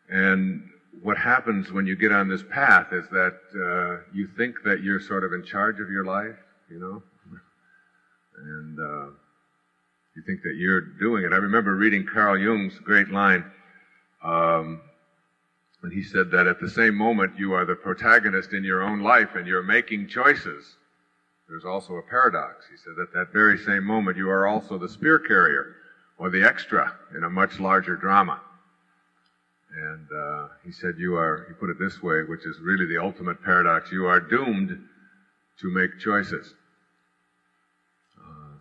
And what happens when you get on this path is that you think that you're sort of in charge of your life, you know, and you think that you're doing it. I remember reading Carl Jung's great line, and he said that at the same moment you are the protagonist in your own life and you're making choices, there's also a paradox. He said at that very same moment you are also the spear carrier or the extra in a much larger drama. And he said he put it this way, which is really the ultimate paradox: you are doomed to make choices.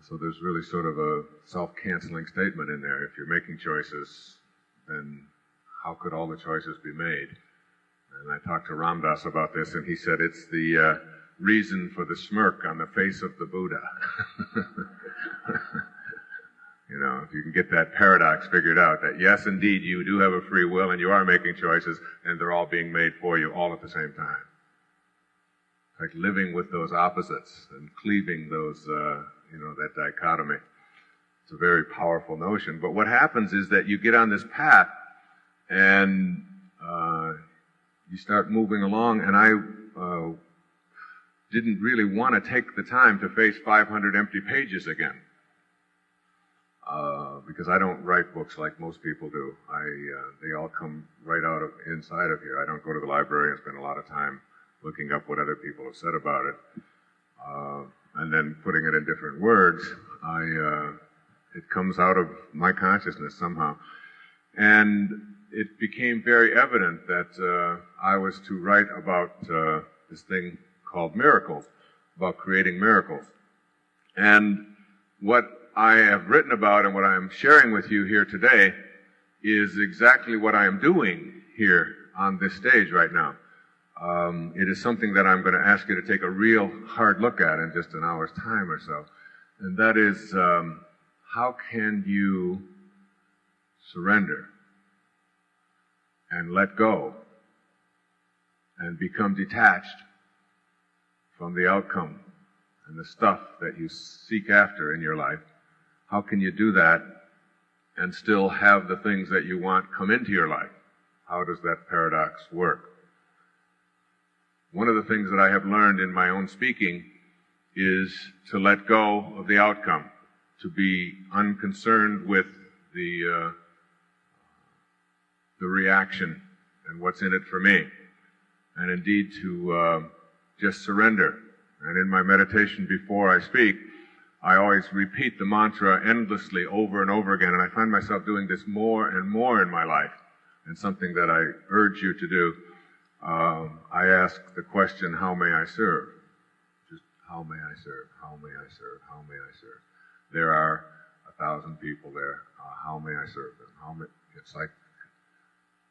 So there's really sort of a self-canceling statement in there. If you're making choices, then how could all the choices be made? And I talked to Ram Dass about this, and he said it's the reason for the smirk on the face of the Buddha. You know, if you can get that paradox figured out, that yes, indeed, you do have a free will and you are making choices, and they're all being made for you all at the same time. Like living with those opposites and cleaving those, that dichotomy. It's a very powerful notion. But what happens is that you get on this path and you start moving along, and I didn't really want to take the time to face 500 empty pages again. Because I don't write books like most people do. They all come right out of inside of here. I don't go to the library and spend a lot of time looking up what other people have said about it, and then putting it in different words. It comes out of my consciousness somehow. And it became very evident that I was to write about this thing called miracles, about creating miracles. And what I have written about and what I'm sharing with you here today is exactly what I am doing here on this stage right now. It is something that I'm going to ask you to take a real hard look at in just an hour's time or so. And that is, how can you surrender and let go and become detached from the outcome and the stuff that you seek after in your life? How can you do that and still have the things that you want come into your life? How does that paradox work? One of the things that I have learned in my own speaking is to let go of the outcome, to be unconcerned with the reaction and what's in it for me, and indeed to just surrender. And in my meditation before I speak, I always repeat the mantra endlessly over and over again, and I find myself doing this more and more in my life, and something that I urge you to do. I ask the question, how may I serve? Just, how may I serve? How may I serve? How may I serve? There are 1,000 people there. How may I serve them? It's like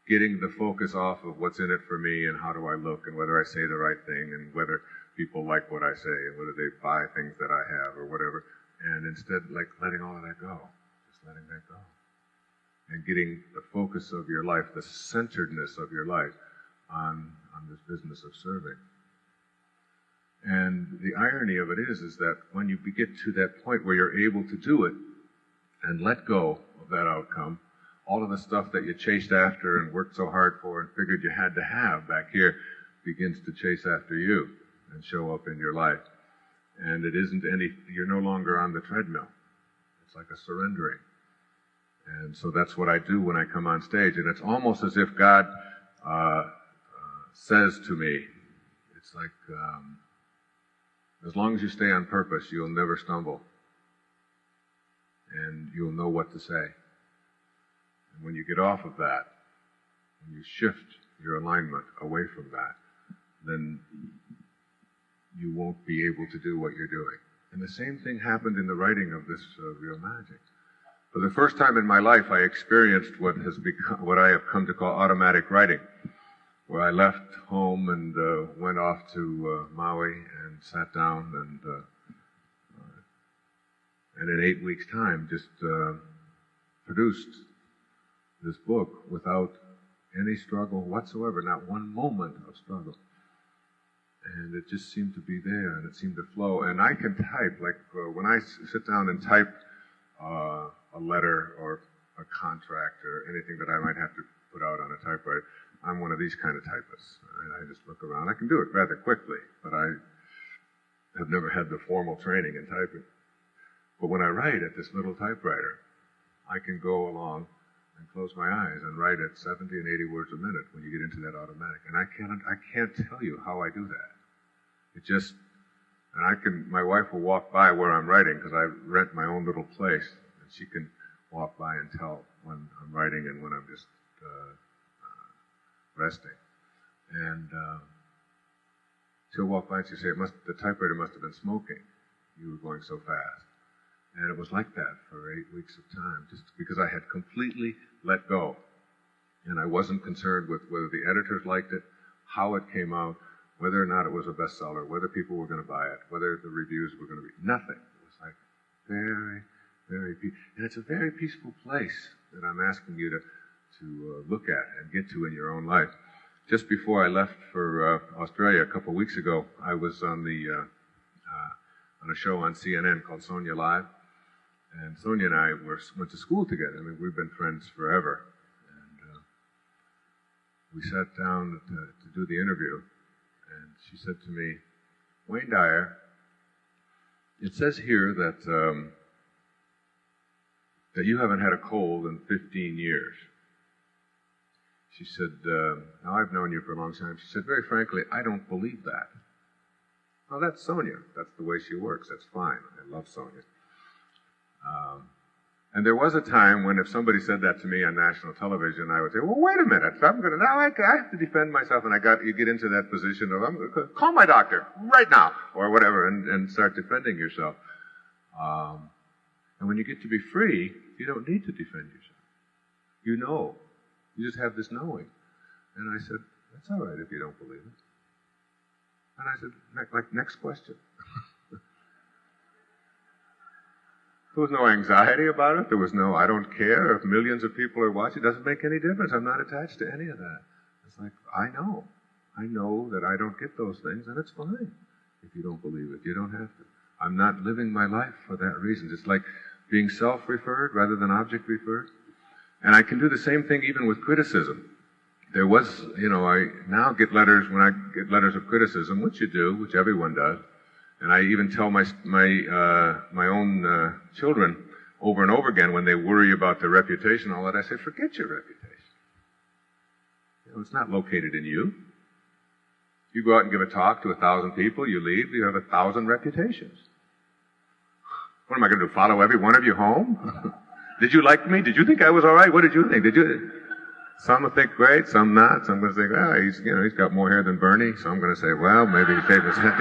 getting the focus off of what's in it for me and how do I look and whether I say the right thing and whether people like what I say and whether they buy things that I have or whatever. And instead, like letting all of that go. Just letting that go. And getting the focus of your life, the centeredness of your life on this business of serving. And the irony of it is that when you get to that point where you're able to do it and let go of that outcome, all of the stuff that you chased after and worked so hard for and figured you had to have back here begins to chase after you and show up in your life. And you're no longer on the treadmill. It's like a surrendering. And so that's what I do when I come on stage. And it's almost as if God says to me, it's like, as long as you stay on purpose, you'll never stumble. And you'll know what to say. And when you get off of that, when you shift your alignment away from that, then you won't be able to do what you're doing. And the same thing happened in the writing of this Real Magic. For the first time in my life, I experienced what I have come to call automatic writing, where I left home and went off to Maui and sat down and in 8 weeks' time just produced this book without any struggle whatsoever, not one moment of struggle. And it just seemed to be there, and it seemed to flow. And I can type, like when I sit down and type a letter or a contract or anything that I might have to put out on a typewriter. I'm one of these kind of typists. I just look around. I can do it rather quickly, but I have never had the formal training in typing. But when I write at this little typewriter, I can go along and close my eyes and write at 70 and 80 words a minute when you get into that automatic. And I can't tell you how I do that. It just, and my wife will walk by where I'm writing because I rent my own little place, and she can walk by and tell when I'm writing and when I'm just resting. And she'll walk by and she'll say, the typewriter must have been smoking. You were going so fast. And it was like that for 8 weeks of time, just because I had completely let go. And I wasn't concerned with whether the editors liked it, how it came out, whether or not it was a bestseller, whether people were going to buy it, whether the reviews were going to be, nothing. It was like very, very peaceful. And it's a very peaceful place that I'm asking you to look at and get to in your own life. Just before I left for Australia a couple of weeks ago, I was on on a show on CNN called Sonia Live. And Sonia and I went to school together. I mean, we've been friends forever. And we sat down to do the interview, and she said to me, Wayne Dyer, it says here that that you haven't had a cold in 15 years. She said, now I've known you for a long time. She said, very frankly, I don't believe that. Well, that's Sonia. That's the way she works. That's fine. I love Sonia. And there was a time when if somebody said that to me on national television, I would say, well, wait a minute. Now I have to defend myself. And you get into that position of, I'm going to call my doctor right now, or whatever, and start defending yourself. And when you get to be free, you don't need to defend yourself. You know. You just have this knowing. And I said, that's all right if you don't believe it. And I said, next question. There was no anxiety about it. There was no, I don't care if millions of people are watching. It doesn't make any difference. I'm not attached to any of that. It's like, I know. I know that I don't get those things, and it's fine if you don't believe it. You don't have to. I'm not living my life for that reason. It's like being self-referred rather than object-referred. And I can do the same thing even with criticism. There was, I now get letters, when I get letters of criticism, which you do, which everyone does, and I even tell my own children over and over again when they worry about their reputation, all that, I say, forget your reputation. It's not located in you. You go out and give a talk to 1,000 people, you leave, you have 1,000 reputations. What am I going to do, follow every one of you home? Did you like me? Did you think I was all right? What did you think? Some will think great, some not. Some will think, well, he's got more hair than Bernie. So I'm going to say, well, maybe he shaved his head,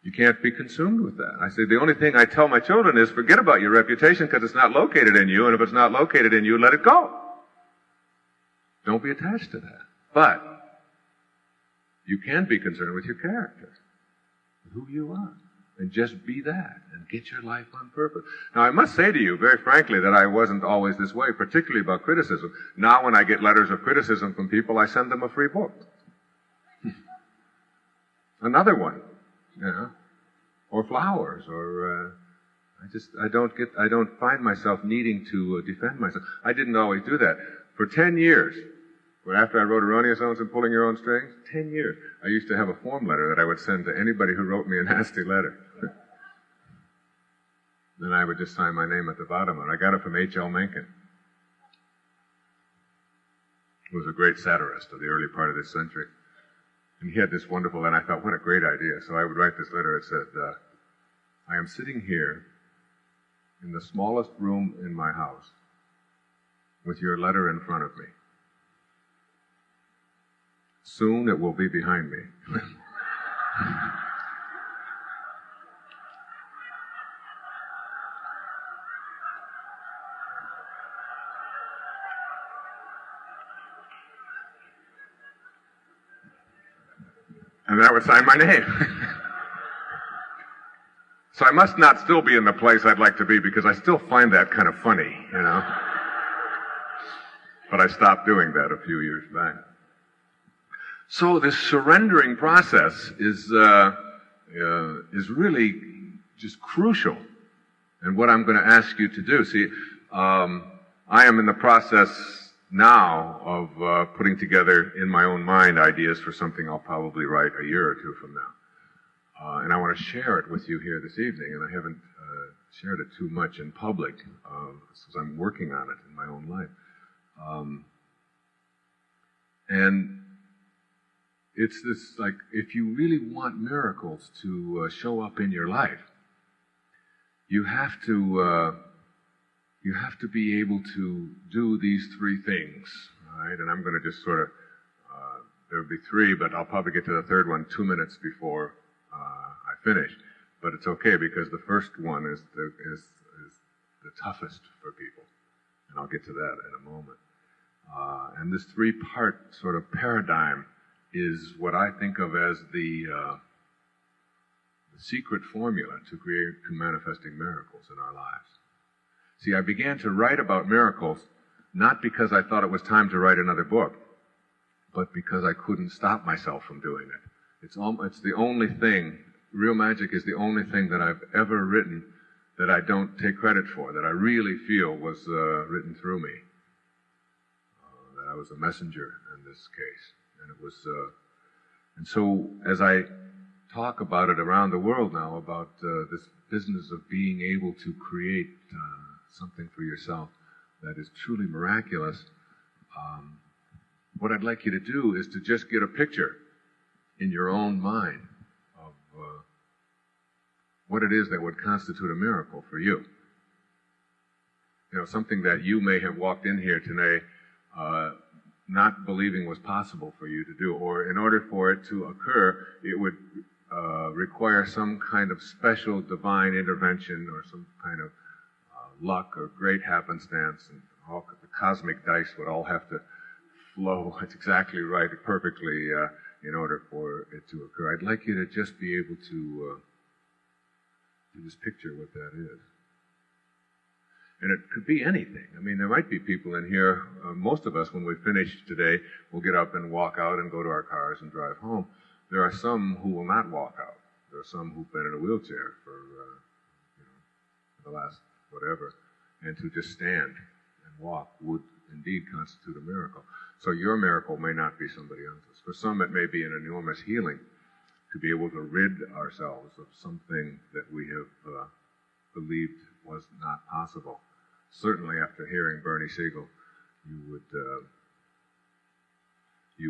You can't be consumed with that. I say, the only thing I tell my children is forget about your reputation because it's not located in you, and if it's not located in you, let it go. Don't be attached to that. But you can be concerned with your character, with who you are, and just be that, and get your life on purpose. Now, I must say to you, very frankly, that I wasn't always this way, particularly about criticism. Now, when I get letters of criticism from people, I send them a free book. Another one. Or flowers, or I don't find myself needing to defend myself. I didn't always do that. For 10 years, after I wrote Erroneous Zones and Pulling Your Own Strings, 10 years, I used to have a form letter that I would send to anybody who wrote me a nasty letter. Then I would just sign my name at the bottom, and I got it from H.L. Mencken, who was a great satirist of the early part of this century. And he had this wonderful, and I thought, what a great idea. So I would write this letter. It said, I am sitting here in the smallest room in my house with your letter in front of me. Soon it will be behind me. And then I would sign my name. So I must not still be in the place I'd like to be because I still find that kind of funny, But I stopped doing that a few years back. So this surrendering process is really just crucial. And what I'm going to ask you to do, see, I am in the process now of putting together in my own mind ideas for something I'll probably write a year or two from now. And I want to share it with you here this evening, and I haven't shared it too much in public, because I'm working on it in my own life. And it's this, like, if you really want miracles to show up in your life, you have to be able to do these three things, right? And I'm going to just sort of, there'll be three, but I'll probably get to the third one 2 minutes before I finish. But it's okay, because the first one is the toughest for people, and I'll get to that in a moment. And this three-part sort of paradigm is what I think of as the secret formula to manifesting miracles in our lives. See, I began to write about miracles not because I thought it was time to write another book, but because I couldn't stop myself from doing it. It's the only thing, real magic is the only thing that I've ever written that I don't take credit for, that I really feel was written through me. That I was a messenger in this case. And it was, and so as I talk about it around the world now, about this business of being able to create something for yourself that is truly miraculous, what I'd like you to do is to just get a picture in your own mind of what it is that would constitute a miracle for you. You know, something that you may have walked in here today not believing was possible for you to do, or in order for it to occur, it would require some kind of special divine intervention or some kind of luck or great happenstance, and all the cosmic dice would all have to flow. It's exactly right, perfectly, in order for it to occur. I'd like you to just be able to just picture what that is. And it could be anything. I mean, there might be people in here, most of us, when we finish today, will get up and walk out and go to our cars and drive home. There are some who will not walk out. There are some who've been in a wheelchair for the last whatever. And to just stand and walk would indeed constitute a miracle. So your miracle may not be somebody else's. For some, it may be an enormous healing to be able to rid ourselves of something that we have believed was not possible. Certainly, after hearing Bernie Siegel, you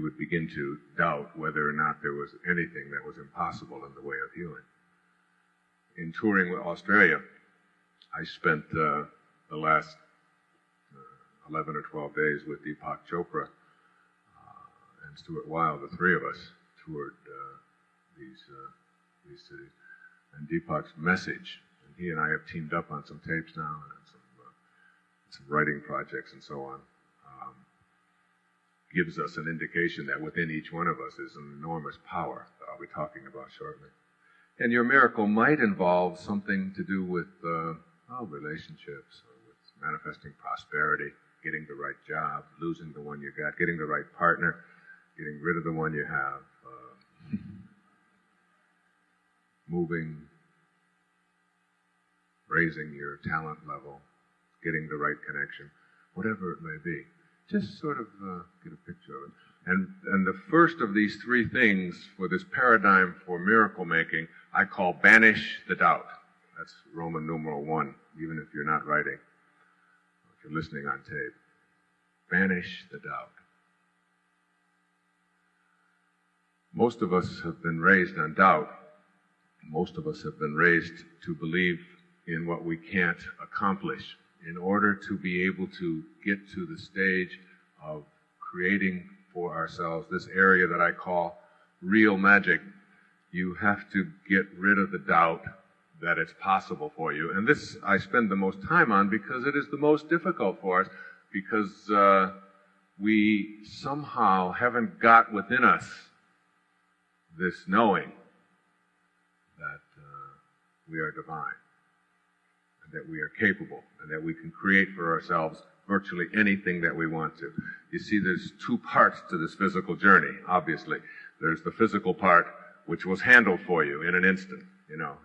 would begin to doubt whether or not there was anything that was impossible in the way of healing. In touring with Australia, I spent the last 11 or 12 days with Deepak Chopra and Stuart Wilde. The three of us toured these cities. And Deepak's message, and he and I have teamed up on some tapes now and some writing projects and so on, gives us an indication that within each one of us is an enormous power that I'll be talking about shortly. And your miracle might involve something to do with relationships, or with manifesting prosperity, getting the right job, losing the one you got, getting the right partner, getting rid of the one you have, moving, raising your talent level, getting the right connection, whatever it may be. Just sort of get a picture of it. And the first of these three things for this paradigm for miracle making, I call banish the doubt. That's Roman numeral 1, even if you're not writing, if you're listening on tape. Banish the doubt. Most of us have been raised on doubt. Most of us have been raised to believe in what we can't accomplish. In order to be able to get to the stage of creating for ourselves this area that I call real magic, you have to get rid of the doubt that it's possible for you. And this I spend the most time on because it is the most difficult for us, because we somehow haven't got within us this knowing that we are divine, and that we are capable, and that we can create for ourselves virtually anything that we want to. You see, there's two parts to this physical journey, obviously. There's the physical part, which was handled for you in an instant,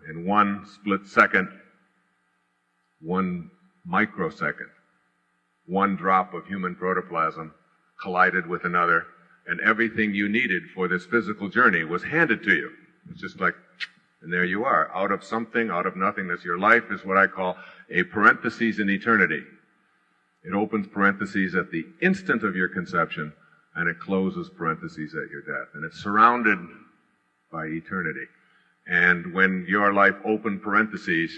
in one split second. 1 microsecond, 1 drop of human protoplasm collided with another, and everything you needed for this physical journey was handed to you. It's just like, and there you are, out of something, out of nothingness. Your life is what I call a parenthesis in eternity. It opens parentheses at the instant of your conception, and it closes parentheses at your death. And it's surrounded by eternity. And when your life opened parentheses,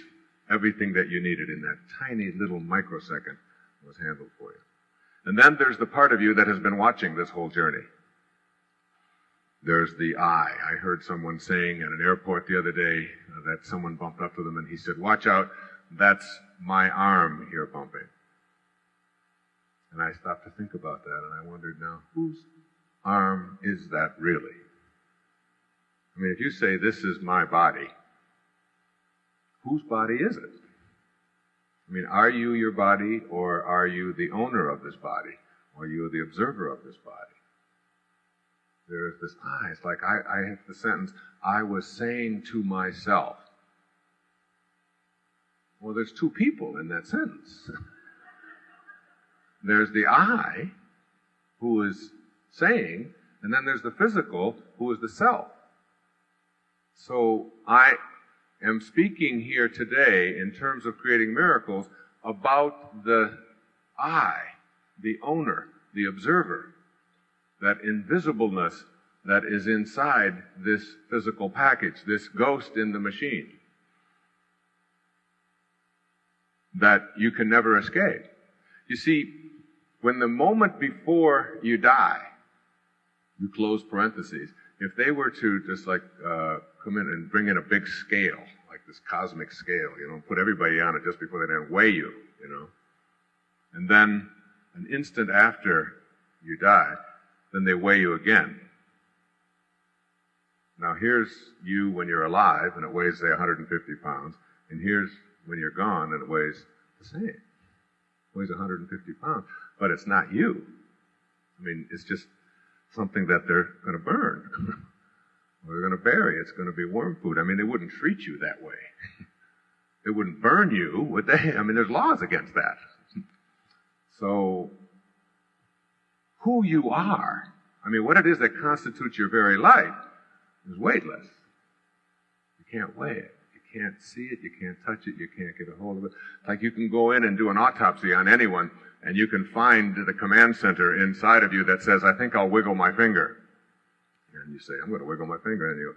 everything that you needed in that tiny little microsecond was handled for you. And then there's the part of you that has been watching this whole journey. There's the I. I heard someone saying at an airport the other day that someone bumped up to them and he said, "Watch out, that's my arm here bumping." And I stopped to think about that, and I wondered, now, whose arm is that really? I mean, if you say, "This is my body," whose body is it? I mean, are you your body, or are you the owner of this body? Or are you the observer of this body? There's this I. It's like I have the sentence, "I was saying to myself." Well, there's 2 people in that sentence. There's the I, who is saying, and then there's the physical, who is the self. So I am speaking here today in terms of creating miracles about the I, the owner, the observer, that invisibleness that is inside this physical package, this ghost in the machine, that you can never escape. You see, when the moment before you die, you close parentheses. If they were to just like come in and bring in a big scale, like this cosmic scale, put everybody on it just before they weigh you, and then an instant after you die, then they weigh you again. Now here's you when you're alive, and it weighs, say, 150 pounds, and here's when you're gone, and it weighs the same. It weighs 150 pounds, but it's not you. I mean, it's just something that they're going to burn, or they're going to bury. It's going to be worm food. I mean, they wouldn't treat you that way. They wouldn't burn you, would they? I mean, there's laws against that. So, who you are, I mean, what it is that constitutes your very life is weightless. You can't weigh it. You can't see it. You can't touch it. You can't get a hold of it. Like you can go in and do an autopsy on anyone, and you can find the command center inside of you that says, "I think I'll wiggle my finger." And you say, "I'm going to wiggle my finger." And you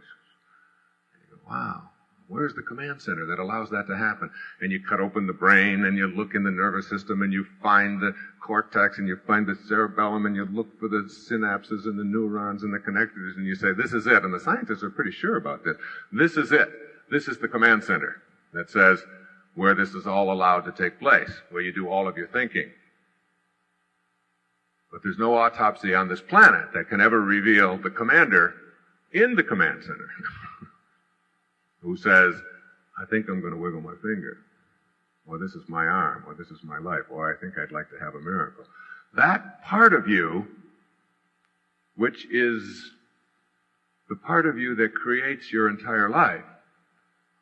go, "Wow. Where's the command center that allows that to happen?" And you cut open the brain, and you look in the nervous system, and you find the cortex, and you find the cerebellum, and you look for the synapses and the neurons and the connectors, and you say, "This is it." And the scientists are pretty sure about this. This is it. This is the command center that says where this is all allowed to take place, where you do all of your thinking. But there's no autopsy on this planet that can ever reveal the commander in the command center who says, "I think I'm going to wiggle my finger," or "This is my arm," or "This is my life," or "I think I'd like to have a miracle." That part of you, which is the part of you that creates your entire life,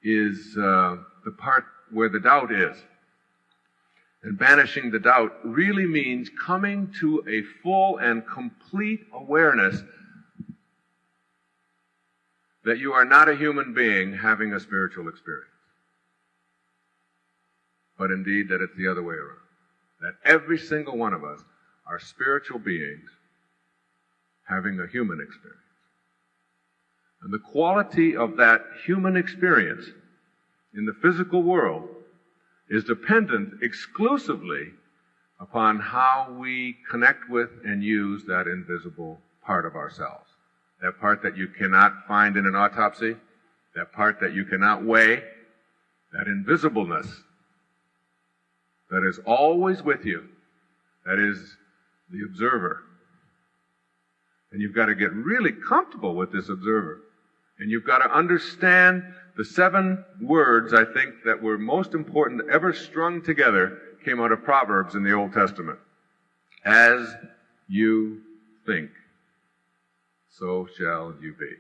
is the part where the doubt is. And banishing the doubt really means coming to a full and complete awareness that you are not a human being having a spiritual experience, but indeed that it's the other way around. That every single one of us are spiritual beings having a human experience. And the quality of that human experience in the physical world is dependent exclusively upon how we connect with and use that invisible part of ourselves. That part that you cannot find in an autopsy, that part that you cannot weigh, that invisibleness that is always with you, that is the observer. And you've got to get really comfortable with this observer. And you've got to understand the 7 words, I think, that were most important ever strung together came out of Proverbs in the Old Testament. As you think, so shall you be.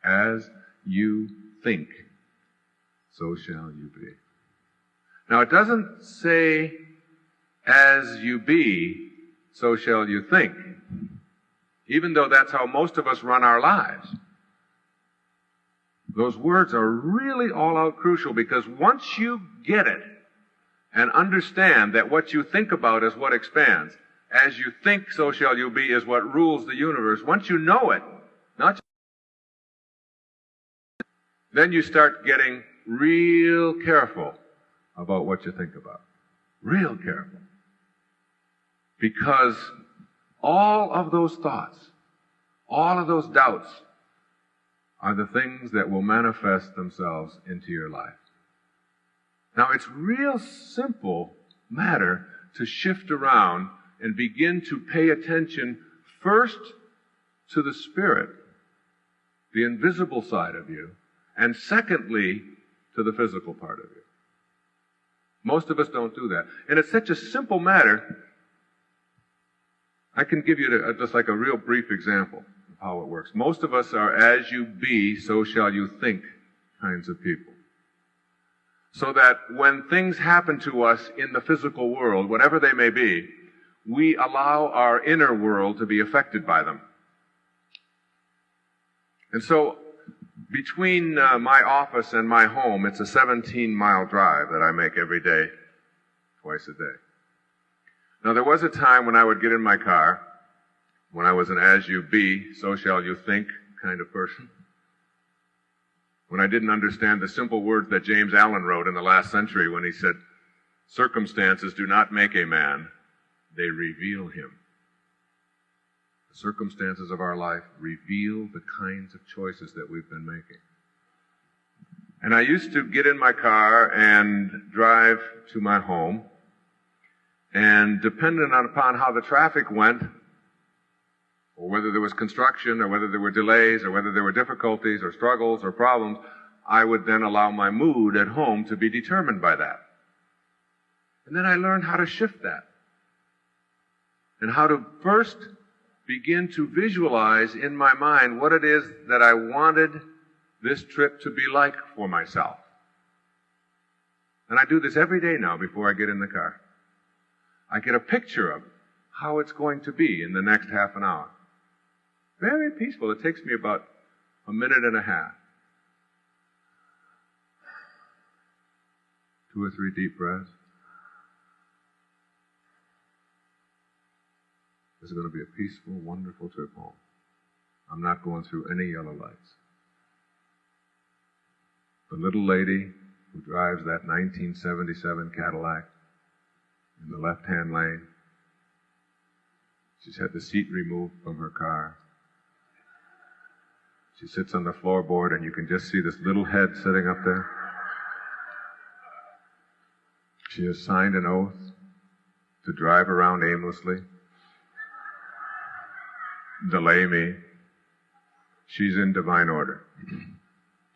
As you think, so shall you be. Now, it doesn't say, as you be, so shall you think, even though that's how most of us run our lives. Those words are really all out crucial, because once you get it and understand that what you think about is what expands, as you think, so shall you be is what rules the universe. Once you know it, not just, then you start getting real careful about what you think about. Real careful. Because all of those thoughts, all of those doubts are the things that will manifest themselves into your life. Now, it's real simple matter to shift around and begin to pay attention first to the spirit, the invisible side of you, and secondly, to the physical part of you. Most of us don't do that. And it's such a simple matter, I can give you just like a real brief example of how it works. Most of us are as you be, so shall you think kinds of people. So that when things happen to us in the physical world, whatever they may be, we allow our inner world to be affected by them. And so, between my office and my home, it's a 17-mile drive that I make every day, twice a day. Now, there was a time when I would get in my car, when I was an as you be, so shall you think kind of person, when I didn't understand the simple words that James Allen wrote in the last century when he said, "Circumstances do not make a man, they reveal him." The circumstances of our life reveal the kinds of choices that we've been making. And I used to get in my car and drive to my home, and depending upon how the traffic went, or whether there was construction, or whether there were delays, or whether there were difficulties, or struggles, or problems, I would then allow my mood at home to be determined by that. And then I learned how to shift that. And how to first begin to visualize in my mind what it is that I wanted this trip to be like for myself. And I do this every day now before I get in the car. I get a picture of how it's going to be in the next half an hour. Very peaceful. It takes me about a minute and a half. 2 or 3 deep breaths. This is going to be a peaceful, wonderful trip home. I'm not going through any yellow lights. The little lady who drives that 1977 Cadillac in the left-hand lane, she's had the seat removed from her car. She sits on the floorboard and you can just see this little head sitting up there. She has signed an oath to drive around aimlessly, delay me. She's in divine order.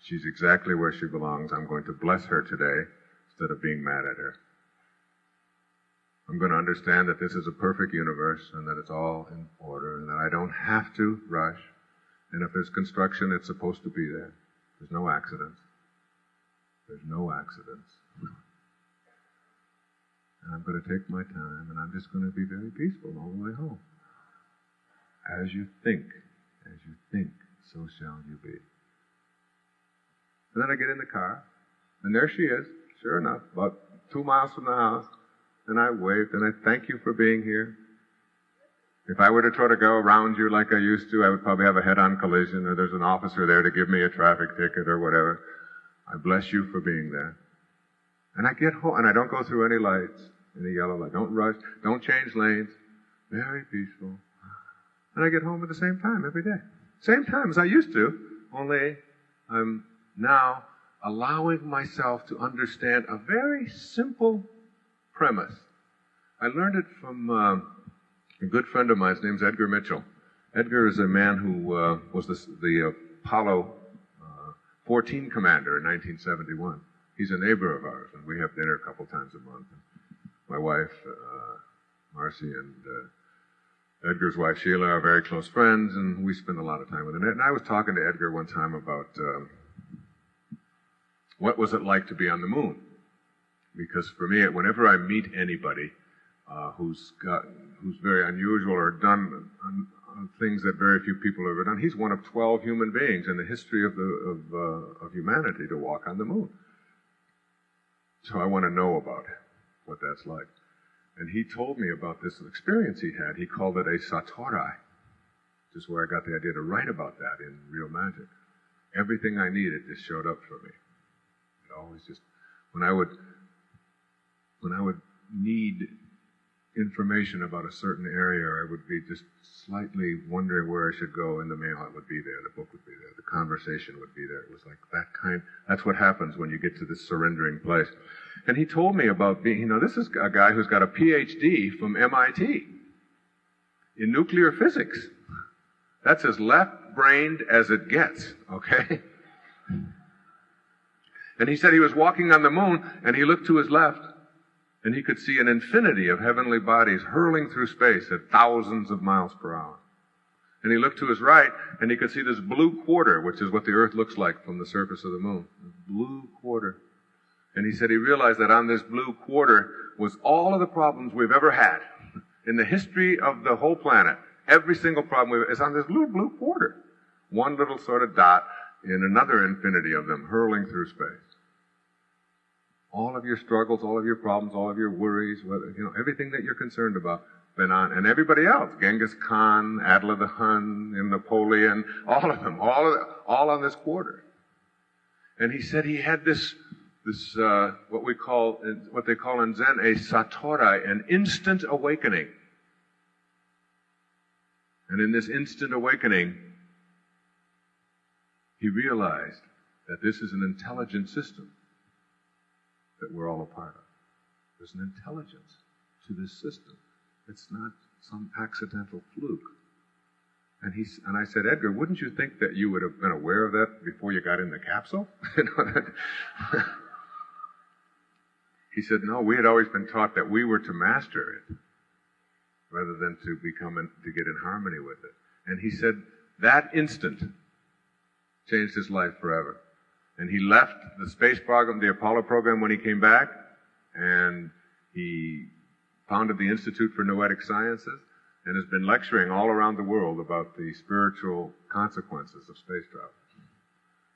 She's exactly where she belongs. I'm going to bless her today instead of being mad at her. I'm going to understand that this is a perfect universe and that it's all in order and that I don't have to rush. And if there's construction, it's supposed to be there. There's no accidents. There's no accidents. And I'm going to take my time and I'm just going to be very peaceful all the way home. As you think, so shall you be. And then I get in the car, and there she is, sure enough, about 2 miles from the house, and I waved, and I thank you for being here. If I were to try to go around you like I used to, I would probably have a head-on collision, or there's an officer there to give me a traffic ticket or whatever. I bless you for being there. And I get home, and I don't go through any lights, any yellow light. Don't rush, don't change lanes. Very peaceful. And I get home at the same time every day. Same time as I used to, only I'm now allowing myself to understand a very simple premise. I learned it from a good friend of mine. His name's Edgar Mitchell. Edgar is a man who was the Apollo 14 commander in 1971. He's a neighbor of ours, and we have dinner a couple times a month. My wife, Marcy, and Edgar's wife, Sheila, are very close friends, and we spend a lot of time with them. And I was talking to Edgar one time about what was it like to be on the moon. Because for me, whenever I meet anybody who's very unusual or done things that very few people have ever done, he's one of 12 human beings in the history of humanity to walk on the moon. So I want to know about what that's like. And he told me about this experience he had. He called it a satori, which is where I got the idea to write about that in Real Magic. Everything I needed just showed up for me. It always just, when I would need information about a certain area, I would be just slightly wondering where I should go in the mail, it would be there, the book would be there, the conversation would be there. It was like that's what happens when you get to this surrendering place. And he told me about being, this is a guy who's got a PhD from MIT in nuclear physics. That's as left-brained as it gets, okay? And he said he was walking on the moon, and he looked to his left, and he could see an infinity of heavenly bodies hurling through space at thousands of miles per hour. And he looked to his right, and he could see this blue quarter, which is what the Earth looks like from the surface of the moon. This blue quarter. And he said he realized that on this blue quarter was all of the problems we've ever had in the history of the whole planet. Every single problem is on this little blue quarter. One little sort of dot in another infinity of them hurling through space. All of your struggles, all of your problems, all of your worries, everything that you're concerned about, been on, and everybody else, Genghis Khan, Attila the Hun, Napoleon, all of them, all on this quarter. And he said he had this what they call in Zen a satori, an instant awakening. And in this instant awakening, he realized that this is an intelligent system that we're all a part of. There's an intelligence to this system. It's not some accidental fluke. And I said, Edgar, wouldn't you think that you would have been aware of that before you got in the capsule? He said, no, we had always been taught that we were to master it rather than to get in harmony with it. And he said that instant changed his life forever. And he left the space program, the Apollo program, when he came back, and he founded the Institute for Noetic Sciences and has been lecturing all around the world about the spiritual consequences of space travel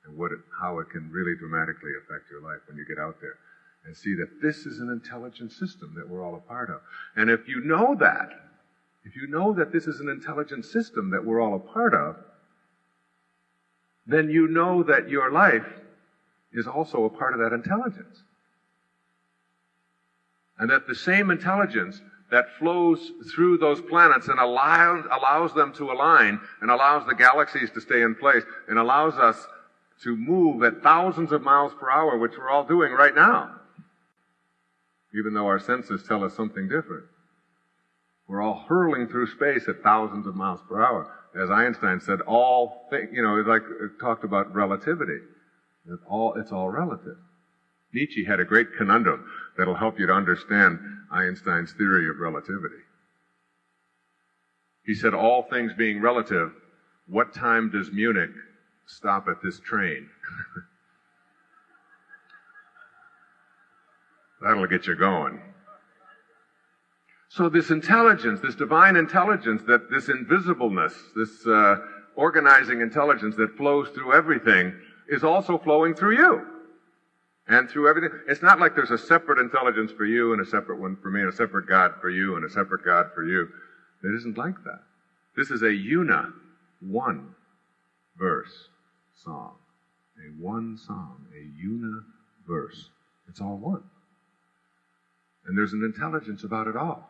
and how it can really dramatically affect your life when you get out there and see that this is an intelligent system that we're all a part of. And if you know that this is an intelligent system that we're all a part of, then you know that your life is also a part of that intelligence. And that the same intelligence that flows through those planets and allows them to align and allows the galaxies to stay in place and allows us to move at thousands of miles per hour, which we're all doing right now, even though our senses tell us something different. We're all hurling through space at thousands of miles per hour. As Einstein said, it talked about relativity. It's all relative. Nietzsche had a great conundrum that'll help you to understand Einstein's theory of relativity. He said, all things being relative, what time does Munich stop at this train? That'll get you going. So this intelligence, this divine intelligence, this invisibleness, this organizing intelligence that flows through everything is also flowing through you. And through everything. It's not like there's a separate intelligence for you and a separate one for me and a separate God for you and a separate God for you. It isn't like that. This is a one verse song. A one song, a universe. It's all one. And there's an intelligence about it all.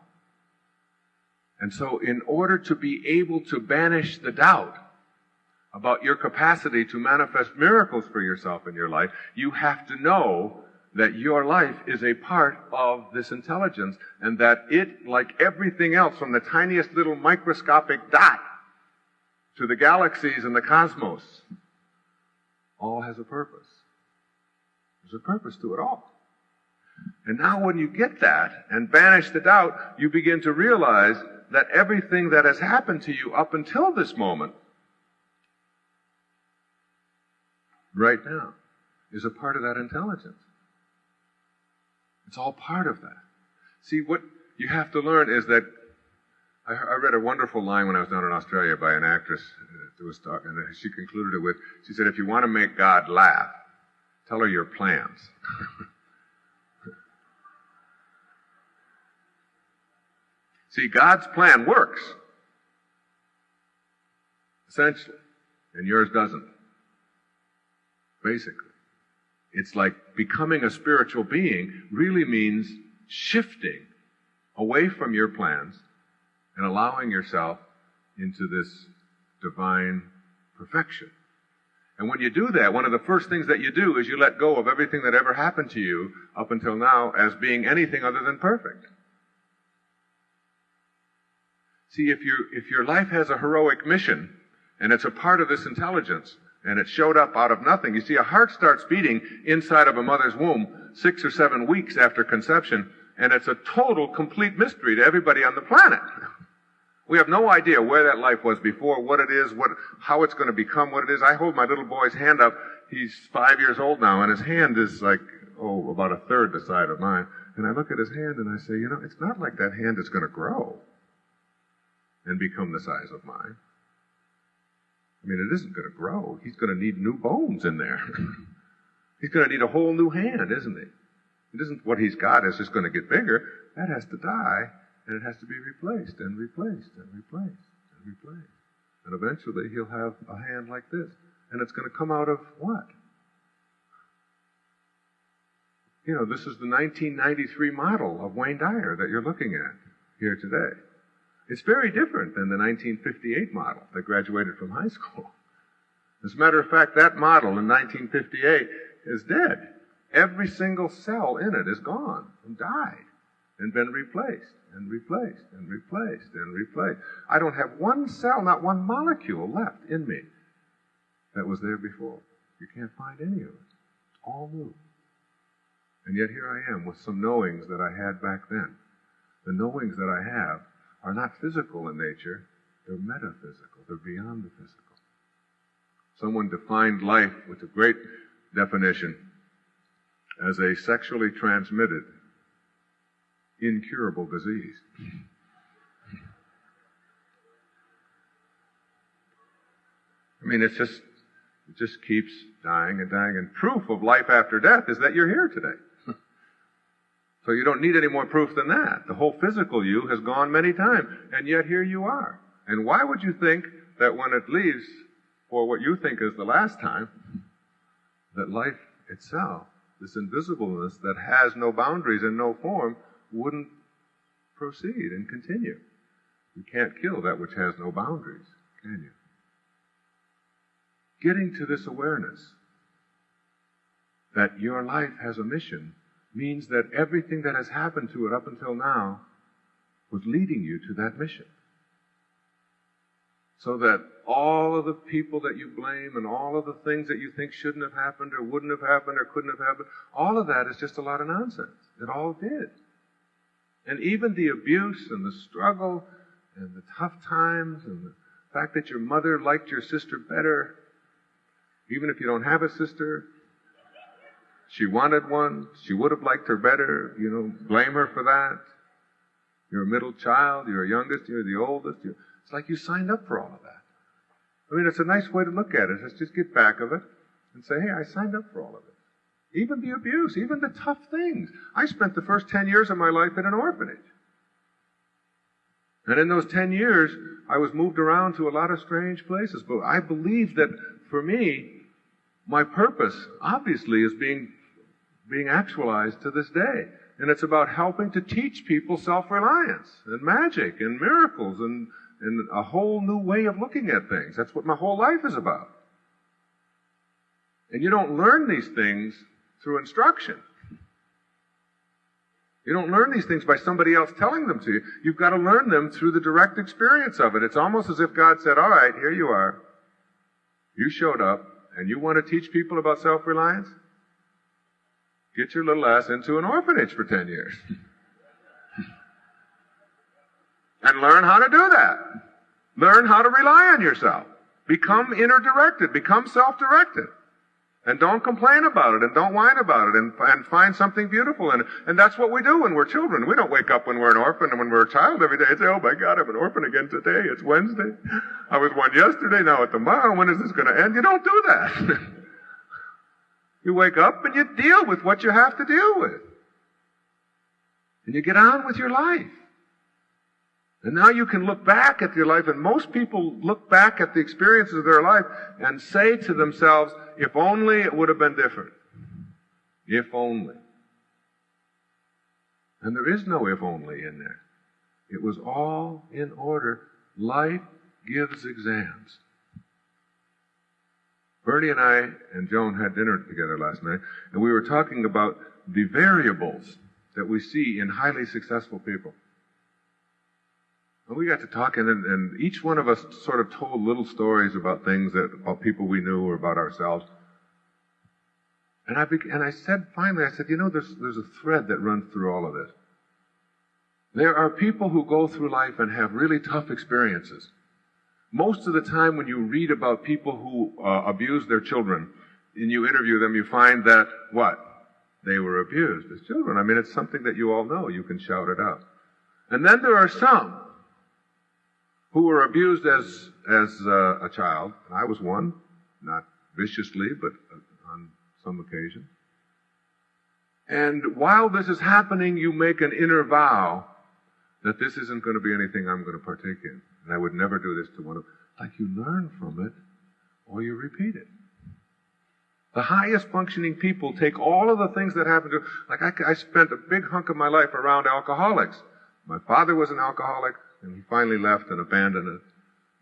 And so in order to be able to banish the doubt about your capacity to manifest miracles for yourself in your life, you have to know that your life is a part of this intelligence and that it, like everything else, from the tiniest little microscopic dot to the galaxies and the cosmos, all has a purpose. There's a purpose to it all. And now when you get that and banish the doubt, you begin to realize that everything that has happened to you up until this moment, right now, is a part of that intelligence. It's all part of that. See, what you have to learn is that I read a wonderful line when I was down in Australia by an actress who was talking, and she concluded it with, she said, if you want to make God laugh, tell her your plans. See, God's plan works, essentially, and yours doesn't. Basically. It's like becoming a spiritual being really means shifting away from your plans and allowing yourself into this divine perfection. And when you do that, one of the first things that you do is you let go of everything that ever happened to you up until now as being anything other than perfect. See, if your life has a heroic mission, and it's a part of this intelligence, and it showed up out of nothing. You see, a heart starts beating inside of a mother's womb 6 or 7 weeks after conception, and it's a total, complete mystery to everybody on the planet. We have no idea where that life was before, what it is, how it's going to become what it is. I hold my little boy's hand up. He's 5 years old now, and his hand is like, about a third the size of mine. And I look at his hand and I say, it's not like that hand is going to grow and become the size of mine. I mean, it isn't going to grow. He's going to need new bones in there. He's going to need a whole new hand, isn't he? It isn't what he's got is just going to get bigger. That has to die, and it has to be replaced and replaced and replaced and replaced. And eventually he'll have a hand like this. And it's going to come out of what? This is the 1993 model of Wayne Dyer that you're looking at here today. It's very different than the 1958 model that graduated from high school. As a matter of fact, that model in 1958 is dead. Every single cell in it is gone and died and been replaced and replaced and replaced and replaced. I don't have one cell, not one molecule left in me that was there before. You can't find any of it. It's all new. And yet here I am with some knowings that I had back then. The knowings that I have are not physical in nature, they're metaphysical, they're beyond the physical. Someone defined life with a great definition as a sexually transmitted, incurable disease. I mean, it just keeps dying and dying, and proof of life after death is that you're here today. So you don't need any more proof than that. The whole physical you has gone many times, and yet here you are. And why would you think that when it leaves for what you think is the last time, that life itself, this invisibleness that has no boundaries and no form, wouldn't proceed and continue? You can't kill that which has no boundaries, can you? Getting to this awareness that your life has a mission means that everything that has happened to it up until now was leading you to that mission. So that all of the people that you blame and all of the things that you think shouldn't have happened or wouldn't have happened or couldn't have happened, all of that is just a lot of nonsense. It all did. And even the abuse and the struggle and the tough times and the fact that your mother liked your sister better, even if you don't have a sister, she wanted one. She would have liked her better. Blame her for that. You're a middle child. You're a youngest. You're the oldest. It's like you signed up for all of that. I mean, it's a nice way to look at it. Let's just get back of it and say, hey, I signed up for all of it. Even the abuse, even the tough things. I spent the first 10 years of my life in an orphanage. And in those 10 years, I was moved around to a lot of strange places. But I believe that for me, my purpose, obviously, is being actualized to this day. And it's about helping to teach people self-reliance and magic and miracles and a whole new way of looking at things. That's what my whole life is about. And you don't learn these things through instruction. You don't learn these things by somebody else telling them to you. You've got to learn them through the direct experience of it. It's almost as if God said, all right, here you are. You showed up, and you want to teach people about self-reliance? Get your little ass into an orphanage for 10 years. And learn how to do that. Learn how to rely on yourself. Become inner-directed. Become self-directed. And don't complain about it, and don't whine about it, and find something beautiful in it. And that's what we do when we're children. We don't wake up when we're an orphan and when we're a child every day and say, oh my God, I'm an orphan again today. It's Wednesday. I was one yesterday, now it's tomorrow. When is this going to end? You don't do that. You wake up and you deal with what you have to deal with. And you get on with your life. And now you can look back at your life, and most people look back at the experiences of their life and say to themselves, if only it would have been different. If only. And there is no if only in there. It was all in order. Life gives exams. Bernie and I and Joan had dinner together last night, and we were talking about the variables that we see in highly successful people. And we got to talking, and each one of us sort of told little stories about things about people we knew or about ourselves. And I said, finally, you know, there's a thread that runs through all of this. There are people who go through life and have really tough experiences. Most of the time when you read about people who abuse their children, and you interview them, you find that, what? They were abused as children. I mean, it's something that you all know. You can shout it out. And then there are some who were abused as a child. I was one, not viciously, but on some occasion. And while this is happening, you make an inner vow that this isn't going to be anything I'm going to partake in. And I would never do this to one of them. Like, you learn from it, or you repeat it. The highest functioning people take all of the things that happen to, like I spent a big hunk of my life around alcoholics. My father was an alcoholic, and he finally left and abandoned it.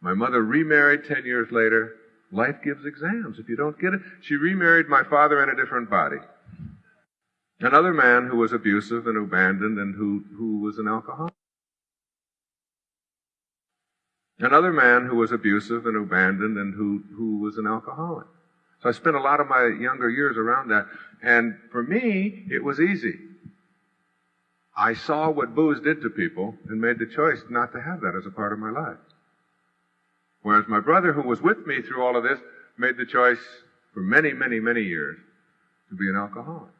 My mother remarried 10 years later. Life gives exams. If you don't get it, she remarried my father in a different body. Another man who was abusive and abandoned and who was an alcoholic. Another man who was abusive and abandoned and who was an alcoholic. So I spent a lot of my younger years around that. And for me, it was easy. I saw what booze did to people and made the choice not to have that as a part of my life. Whereas my brother, who was with me through all of this, made the choice for many, many, many years to be an alcoholic.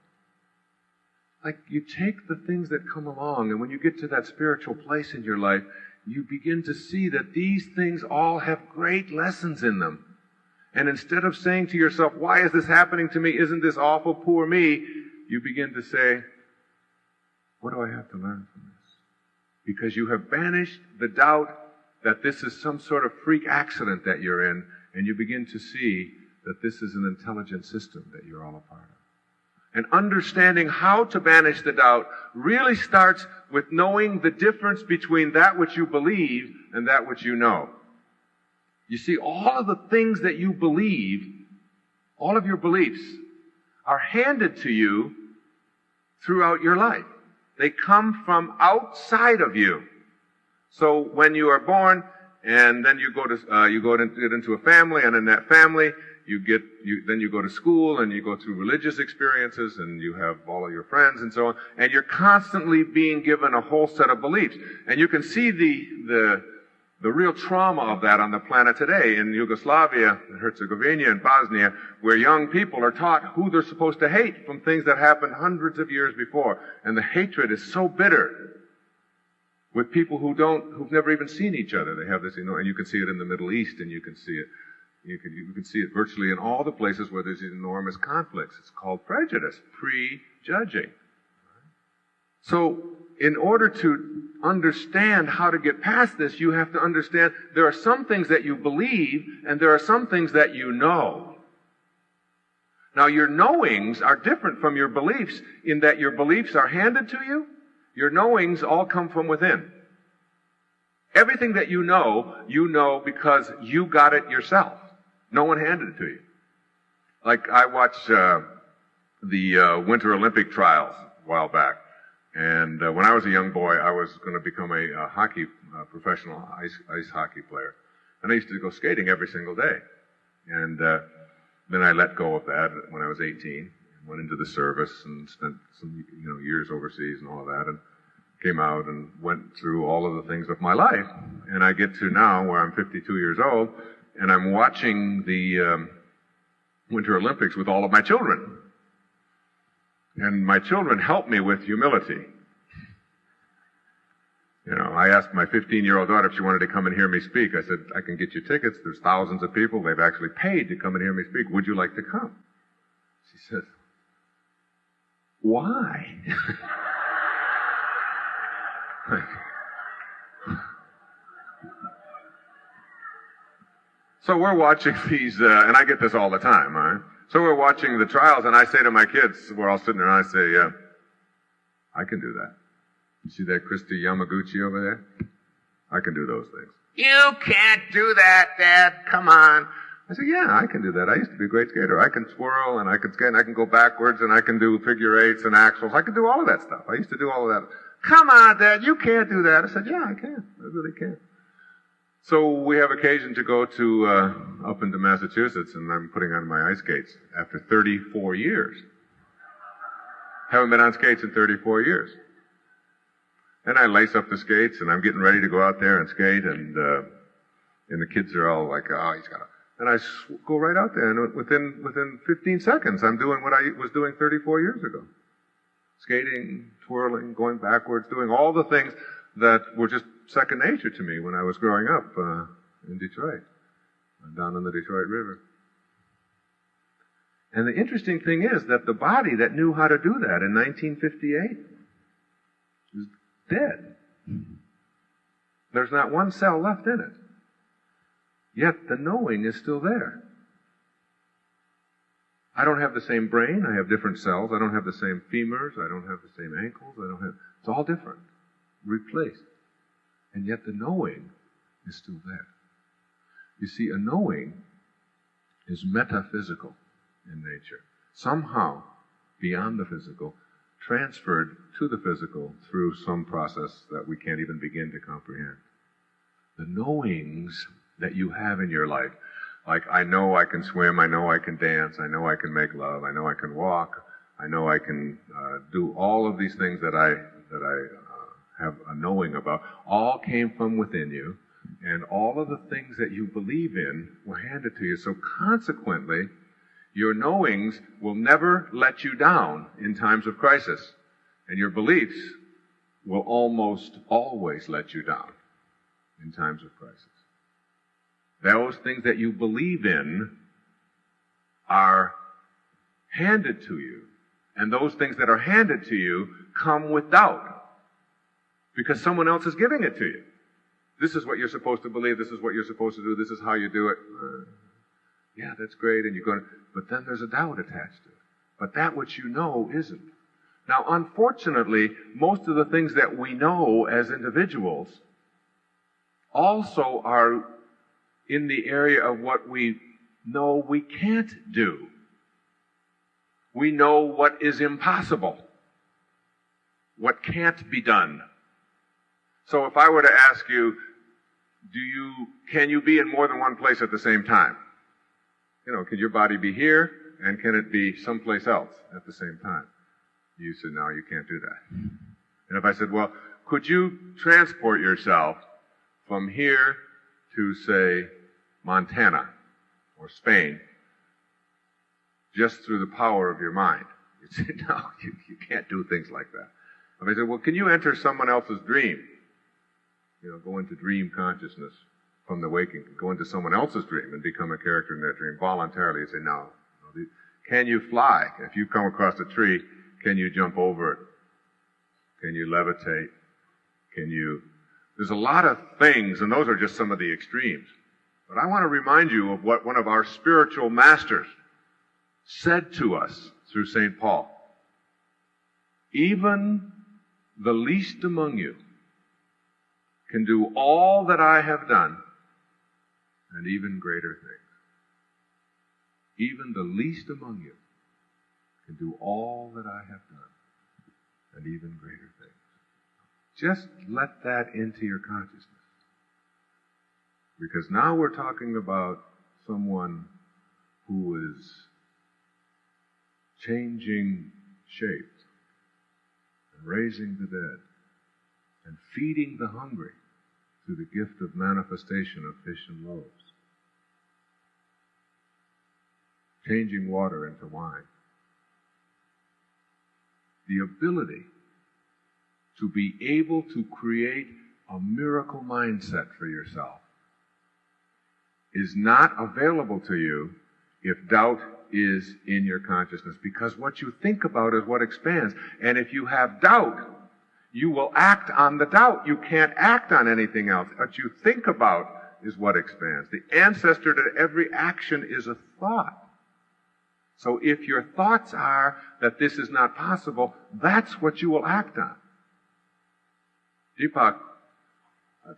Like, you take the things that come along, and when you get to that spiritual place in your life, you begin to see that these things all have great lessons in them. And instead of saying to yourself, why is this happening to me? Isn't this awful? Poor me. You begin to say, what do I have to learn from this? Because you have banished the doubt that this is some sort of freak accident that you're in, and you begin to see that this is an intelligent system that you're all a part of. And understanding how to banish the doubt really starts with knowing the difference between that which you believe and that which you know. You see, all of the things that you believe, all of your beliefs, are handed to you throughout your life. They come from outside of you. So when you are born, and then you get into a family, and in that family, then you go to school, and you go through religious experiences, and you have all of your friends and so on, and you're constantly being given a whole set of beliefs. And you can see the real trauma of that on the planet today in Yugoslavia, Herzegovina, and Bosnia, where young people are taught who they're supposed to hate from things that happened hundreds of years before. And the hatred is so bitter with people who've never even seen each other. They have this, and you can see it in the Middle East, and you can see it. You can see it virtually in all the places where there's enormous conflicts. It's called prejudice, prejudging. So, in order to understand how to get past this, you have to understand there are some things that you believe, and there are some things that you know. Now, your knowings are different from your beliefs in that your beliefs are handed to you. Your knowings all come from within. Everything that you know because you got it yourself. No one handed it to you. Like, I watched the Winter Olympic trials a while back. And when I was a young boy, I was going to become a professional ice hockey player. And I used to go skating every single day. And then I let go of that when I was 18. Went into the service and spent some years overseas and all of that. And came out and went through all of the things of my life. And I get to now where I'm 52 years old. And I'm watching the Winter Olympics with all of my children. And my children helped me with humility. I asked my 15-year-old daughter if she wanted to come and hear me speak. I said, I can get you tickets. There's thousands of people. They've actually paid to come and hear me speak. Would you like to come? She says, why? So we're watching these, and I get this all the time, all right? So we're watching the trials, and I say to my kids, we're all sitting there, and I say, I can do that. You see that Christy Yamaguchi over there? I can do those things. You can't do that, Dad. Come on. I said, yeah, I can do that. I used to be a great skater. I can swirl, and I can skate, and I can go backwards, and I can do figure eights and axles. I can do all of that stuff. I used to do all of that. Come on, Dad, you can't do that. I said, yeah, I can. I really can. So we have occasion to go to up into Massachusetts, and I'm putting on my ice skates after 34 years. Haven't been on skates in 34 years. And I lace up the skates, and I'm getting ready to go out there and skate, and the kids are all like, oh, he's got to... And I go right out there, and within 15 seconds, I'm doing what I was doing 34 years ago. Skating, twirling, going backwards, doing all the things that were just second nature to me when I was growing up in Detroit, down on the Detroit River. And the interesting thing is that the body that knew how to do that in 1958 is dead. There's not one cell left in it. Yet the knowing is still there. I don't have the same brain. I have different cells. I don't have the same femurs. I don't have the same ankles. It's all different. Replaced. And yet the knowing is still there. You see, a knowing is metaphysical in nature. Somehow, beyond the physical, transferred to the physical through some process that we can't even begin to comprehend. The knowings that you have in your life, like I know I can swim, I know I can dance, I know I can make love, I know I can walk, I know I can do all of these things that I have a knowing about, all came from within you, and all of the things that you believe in were handed to you. So consequently, your knowings will never let you down in times of crisis, and your beliefs will almost always let you down in times of crisis. Those things that you believe in are handed to you, and those things that are handed to you come with doubt, because someone else is giving it to you. This is what you're supposed to believe, this is what you're supposed to do, this is how you do it. Yeah, that's great, and you're going to... But then there's a doubt attached to it. But that which you know isn't. Now, unfortunately, most of the things that we know as individuals also are in the area of what we know we can't do. We know what is impossible, what can't be done. So if I were to ask you, can you be in more than one place at the same time? Can your body be here, and can it be someplace else at the same time? You said, no, you can't do that. And if I said, well, could you transport yourself from here to, say, Montana or Spain just through the power of your mind? You'd say, no, you can't do things like that. If I said, well, can you enter someone else's dream? Go into dream consciousness from the waking, go into someone else's dream and become a character in their dream voluntarily. You say, no. Can you fly? If you come across a tree, can you jump over it? Can you levitate? There's a lot of things, and those are just some of the extremes. But I want to remind you of what one of our spiritual masters said to us through St. Paul. Even the least among you can do all that I have done, and even greater things. Even the least among you can do all that I have done, and even greater things. Just let that into your consciousness. Because now we're talking about someone who is changing shape, and raising the dead, and feeding the hungry through the gift of manifestation of fish and loaves. changing water into wine. The ability to be able to create a miracle mindset for yourself is not available to you if doubt is in your consciousness, because what you think about is what expands. And if you have doubt, you will act on the doubt. You can't act on anything else. What you think about is what expands. The ancestor to every action is a thought. So if your thoughts are that this is not possible, that's what you will act on. Deepak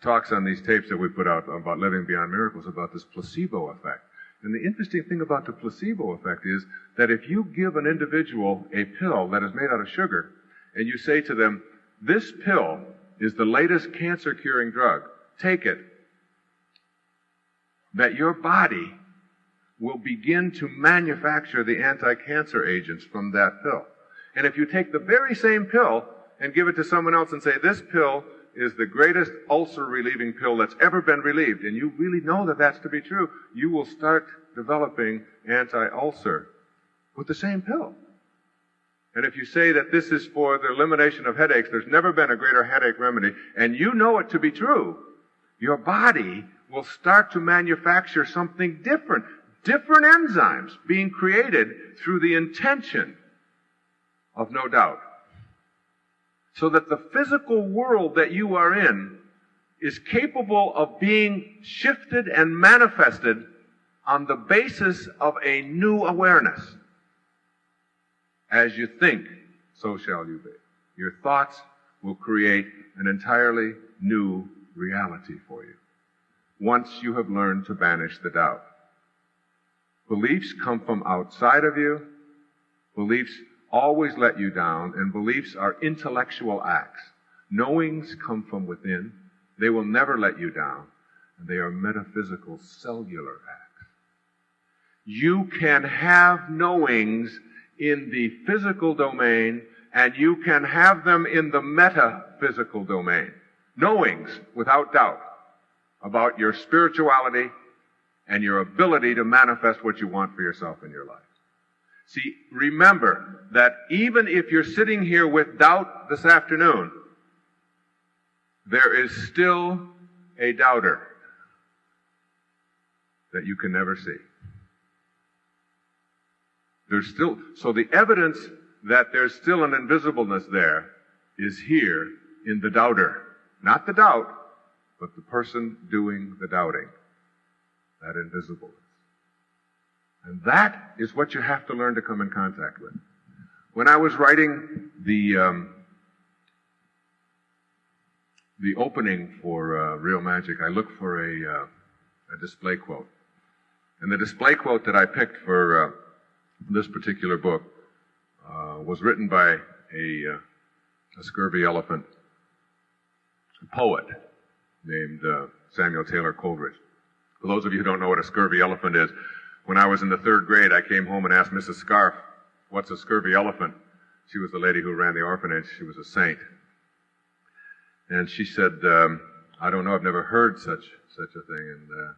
talks on these tapes that we put out about living beyond miracles about this placebo effect. And the interesting thing about the placebo effect is that if you give an individual a pill that is made out of sugar, and you say to them, this pill is the latest cancer-curing drug, take it, that your body will begin to manufacture the anti-cancer agents from that pill. And if you take the very same pill and give it to someone else and say, this pill is the greatest ulcer-relieving pill that's ever been relieved, and you really know that that's to be true, you will start developing anti-ulcer with the same pill. And if you say that this is for the elimination of headaches, there's never been a greater headache remedy, and you know it to be true, your body will start to manufacture something different. Different enzymes being created through the intention of no doubt. So that the physical world that you are in is capable of being shifted and manifested on the basis of a new awareness. As you think, so shall you be. Your thoughts will create an entirely new reality for you, once you have learned to banish the doubt. Beliefs come from outside of you. Beliefs always let you down, and beliefs are intellectual acts. Knowings come from within. They will never let you down, and they are metaphysical, cellular acts. You can have knowings in the physical domain, and you can have them in the metaphysical domain. Knowings, without doubt, about your spirituality and your ability to manifest what you want for yourself in your life. See, remember that even if you're sitting here with doubt this afternoon, there is still a doubter that you can never see. So the evidence that there's still an invisibleness there is here in the doubter. Not the doubt, but the person doing the doubting. That invisibleness. And that is what you have to learn to come in contact with. When I was writing the opening for Real Magic, I looked for a display quote. And the display quote that I picked for this particular book was written by a scurvy elephant poet named Samuel Taylor Coleridge. For those of you who don't know what a scurvy elephant is, when I was in the 3rd grade, I came home and asked Mrs. Scarf, what's a scurvy elephant? She was the lady who ran the orphanage. She was a saint. And she said, I don't know, I've never heard such a thing. And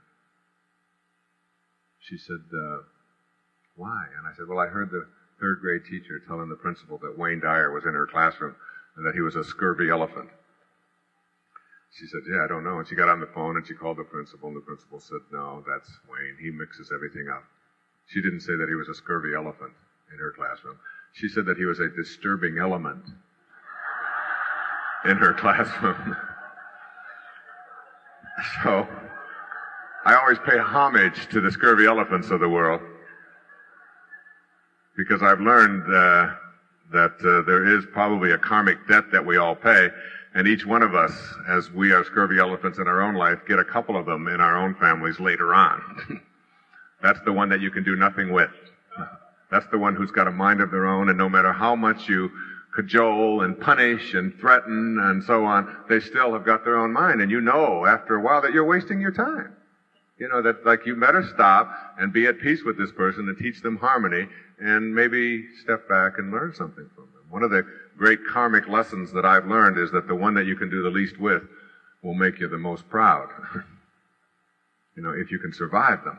she said, why? And I said, well, I heard the 3rd grade teacher telling the principal that Wayne Dyer was in her classroom and that he was a scurvy elephant. She said, yeah, I don't know. And she got on the phone and she called the principal, and the principal said, no, that's Wayne. He mixes everything up. She didn't say that he was a scurvy elephant in her classroom. She said that he was a disturbing element in her classroom. So I always pay homage to the scurvy elephants of the world, because I've learned that there is probably a karmic debt that we all pay. And each one of us, as we are scurvy elephants in our own life, get a couple of them in our own families later on. That's the one that you can do nothing with. That's the one who's got a mind of their own, and no matter how much you cajole and punish and threaten and so on, they still have got their own mind. And you know after a while that you're wasting your time. You know, that like you better stop and be at peace with this person and teach them harmony and maybe step back and learn something from them. One of the great karmic lessons that I've learned is that the one that you can do the least with will make you the most proud. You know, if you can survive them.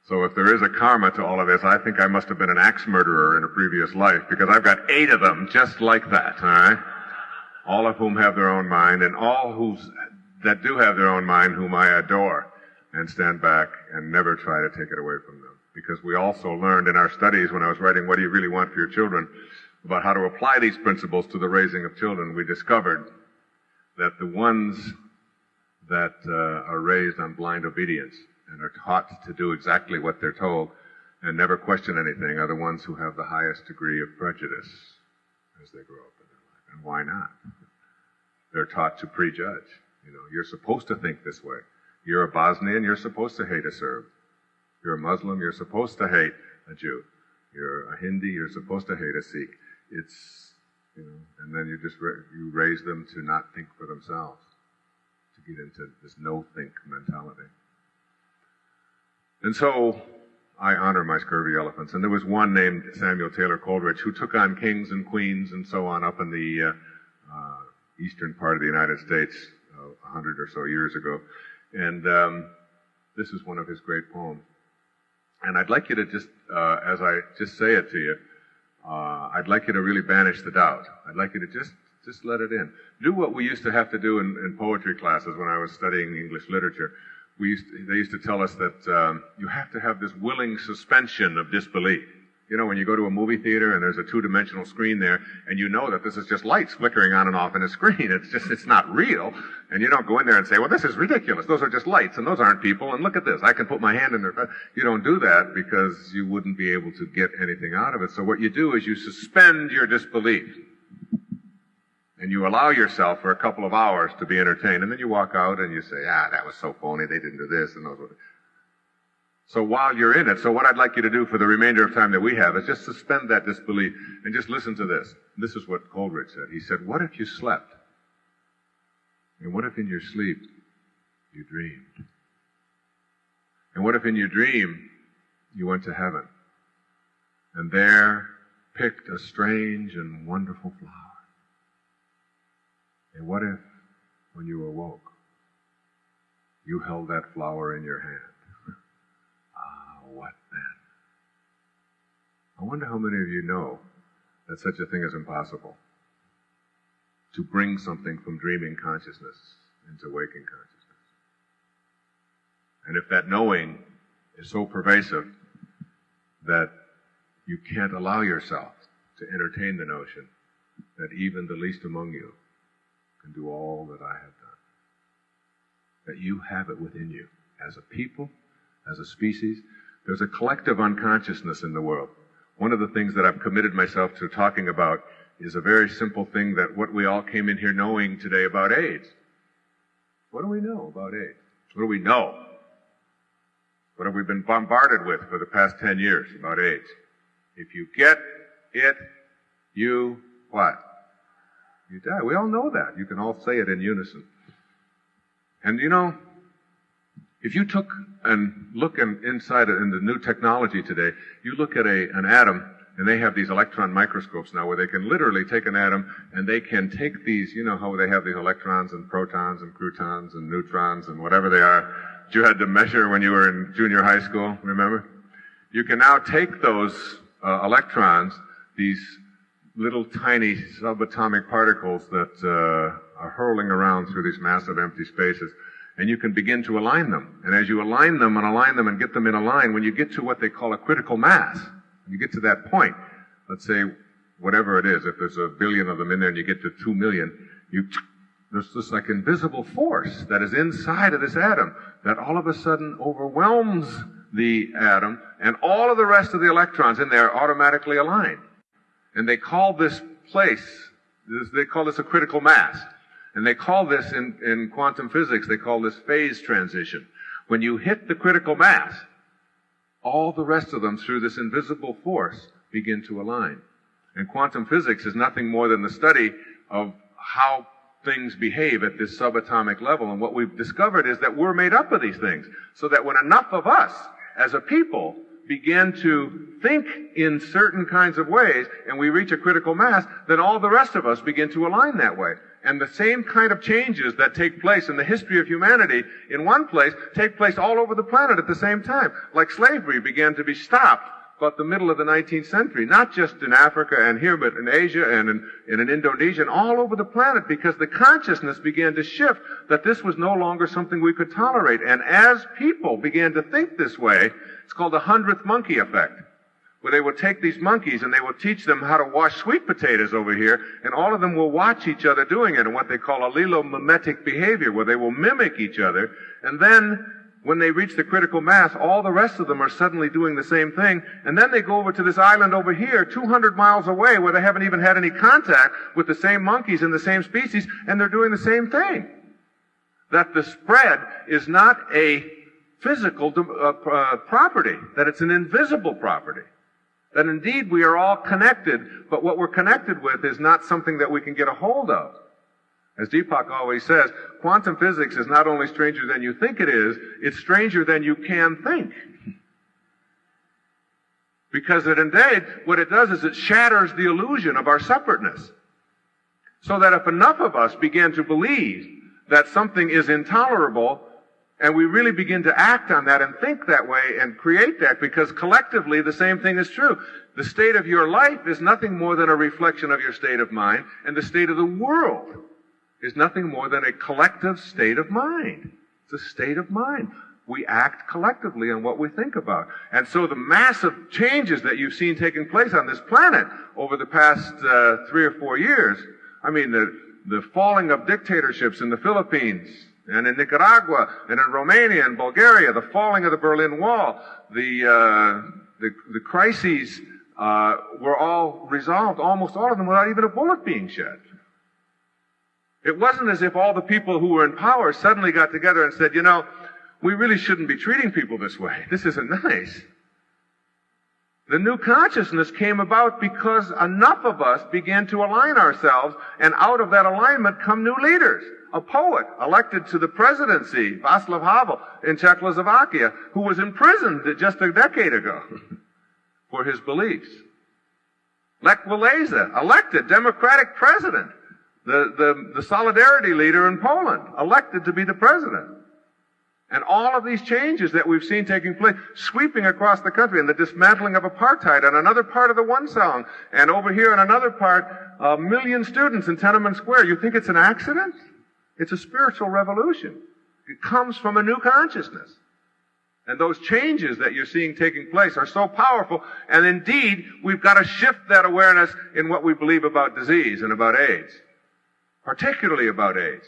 So if there is a karma to all of this, I think I must have been an axe murderer in a previous life, because I've got 8 of them just like that, all right? All of whom have their own mind, and all that do have their own mind, whom I adore, and stand back and never try to take it away from them. Because we also learned in our studies, when I was writing What Do You Really Want for Your Children, about how to apply these principles to the raising of children, we discovered that the ones that are raised on blind obedience and are taught to do exactly what they're told and never question anything are the ones who have the highest degree of prejudice as they grow up in their life. And why not? They're taught to prejudge. You're supposed to think this way. You're a Bosnian, you're supposed to hate a Serb. You're a Muslim, you're supposed to hate a Jew. You're a Hindi, you're supposed to hate a Sikh. And then you raise them to not think for themselves, to get into this no-think mentality. And so I honor my scurvy elephants. And there was one named Samuel Taylor Coleridge who took on kings and queens and so on up in the eastern part of the United States 100 or so years ago. And this is one of his great poems. And I'd like you to just, as I just say it to you, I'd like you to really banish the doubt. I'd like you to just let it in. Do what we used to have to do in poetry classes when I was studying English literature. They used to tell us that you have to have this willing suspension of disbelief. When you go to a movie theater and there's a 2-dimensional screen there, and you know that this is just lights flickering on and off in a screen. It's not real. And you don't go in there and say, well, this is ridiculous. Those are just lights, and those aren't people, and look at this. I can put my hand in their face. You don't do that because you wouldn't be able to get anything out of it. So what you do is you suspend your disbelief. And you allow yourself for a couple of hours to be entertained. And then you walk out and you say, that was so phony. They didn't do this and those. So while you're in it, so what I'd like you to do for the remainder of time that we have is just suspend that disbelief and just listen to this. This is what Coleridge said. He said, what if you slept? And what if in your sleep you dreamed? And what if in your dream you went to heaven and there picked a strange and wonderful flower? And what if, when you awoke, you held that flower in your hand? What then? I wonder how many of you know that such a thing is impossible. To bring something from dreaming consciousness into waking consciousness. And if that knowing is so pervasive that you can't allow yourself to entertain the notion that even the least among you can do all that I have done. That you have it within you as a people, as a species. There's a collective unconsciousness in the world. One of the things that I've committed myself to talking about is a very simple thing that what we all came in here knowing today about AIDS. What do we know about AIDS? What do we know? What have we been bombarded with for the past 10 years about AIDS? If you get it, you what? You die. We all know that. You can all say it in unison. And if you took and look inside in the new technology today, you look at an atom, and they have these electron microscopes now where they can literally take an atom and they can take these, how they have these electrons and protons and croutons and neutrons and whatever they are that you had to measure when you were in junior high school, remember? You can now take those electrons, these little tiny subatomic particles that are hurling around through these massive empty spaces, and you can begin to align them. And as you align them and get them in a line, when you get to what they call a critical mass, when you get to that point, let's say whatever it is, if there's 1 billion of them in there and you get to 2 million, there's this like invisible force that is inside of this atom that all of a sudden overwhelms the atom, and all of the rest of the electrons in there automatically align. And they call this they call this a critical mass. And they call this, in quantum physics, they call this phase transition. When you hit the critical mass, all the rest of them, through this invisible force, begin to align. And quantum physics is nothing more than the study of how things behave at this subatomic level. And what we've discovered is that we're made up of these things. So that when enough of us, as a people, begin to think in certain kinds of ways, and we reach a critical mass, then all the rest of us begin to align that way. And the same kind of changes that take place in the history of humanity in one place take place all over the planet at the same time. Like slavery began to be stopped about the middle of the 19th century, not just in Africa and here, but in Asia and in Indonesia and all over the planet, because the consciousness began to shift that this was no longer something we could tolerate. And as people began to think this way, it's called the 100th monkey effect, where they will take these monkeys and they will teach them how to wash sweet potatoes over here, and all of them will watch each other doing it in what they call allelomimetic behavior, where they will mimic each other, and then when they reach the critical mass, all the rest of them are suddenly doing the same thing, and then they go over to this island over here, 200 miles away, where they haven't even had any contact with the same monkeys in the same species, and they're doing the same thing. That the spread is not a physical property, that it's an invisible property. That indeed we are all connected, but what we're connected with is not something that we can get a hold of. As Deepak always says, quantum physics is not only stranger than you think it is, it's stranger than you can think. Because indeed, what it does is it shatters the illusion of our separateness. So that if enough of us begin to believe that something is intolerable, and we really begin to act on that and think that way and create that, because collectively the same thing is true. The state of your life is nothing more than a reflection of your state of mind, and the state of the world is nothing more than a collective state of mind. It's a state of mind. We act collectively on what we think about. And so the massive changes that you've seen taking place on this planet over the past 3 or 4 years, I mean, the falling of dictatorships in the Philippines, and in Nicaragua, and in Romania and Bulgaria, the falling of the Berlin Wall, the crises were all resolved, almost all of them, without even a bullet being shed. It wasn't as if all the people who were in power suddenly got together and said, you know, we really shouldn't be treating people this way. This isn't nice. The new consciousness came about because enough of us began to align ourselves, and out of that alignment come new leaders. A poet elected to the presidency, Václav Havel, in Czechoslovakia, who was imprisoned just a decade ago for his beliefs. Lech Walesa, elected Democratic president. The Solidarity leader in Poland, elected to be the president. And all of these changes that we've seen taking place, sweeping across the country, and the dismantling of apartheid on another part of the One Song, and over here in another part, 1 million students in Tiananmen Square. You think it's an accident? It's a spiritual revolution. It comes from a new consciousness. And those changes that you're seeing taking place are so powerful, and indeed, we've got to shift that awareness in what we believe about disease and about AIDS. Particularly about AIDS.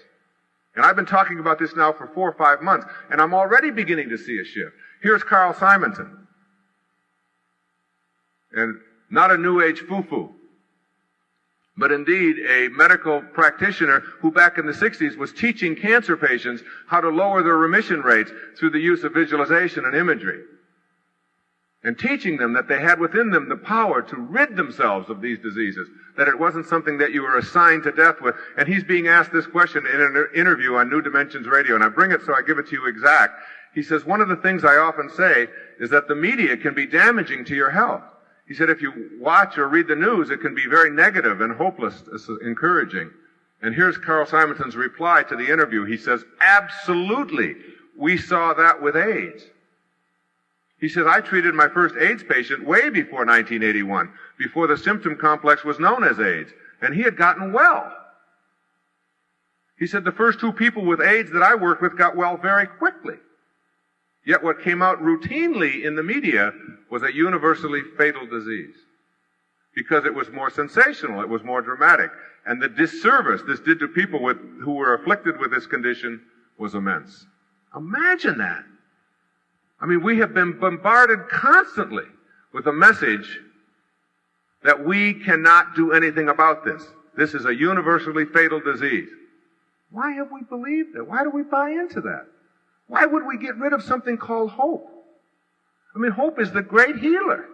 And I've been talking about this now for 4 or 5 months, and I'm already beginning to see a shift. Here's Carl Simonton. And not a New Age foo-foo, but indeed a medical practitioner who back in the 60s was teaching cancer patients how to lower their remission rates through the use of visualization and imagery. And teaching them that they had within them the power to rid themselves of these diseases, that it wasn't something that you were assigned to death with. And he's being asked this question in an interview on New Dimensions Radio, and I bring it so I give it to you exact. He says, one of the things I often say is that the media can be damaging to your health. He said, if you watch or read the news, it can be very negative and hopeless, encouraging. And here's Carl Simonton's reply to the interview. He says, absolutely, we saw that with AIDS. He said, I treated my first AIDS patient way before 1981, before the symptom complex was known as AIDS, and he had gotten well. He said, the first 2 people with AIDS that I worked with got well very quickly. Yet what came out routinely in the media was a universally fatal disease. Because it was more sensational, it was more dramatic. And the disservice this did to people who were afflicted with this condition was immense. Imagine that. I mean, we have been bombarded constantly with a message that we cannot do anything about this. This is a universally fatal disease. Why have we believed it? Why do we buy into that? Why would we get rid of something called hope? I mean, hope is the great healer.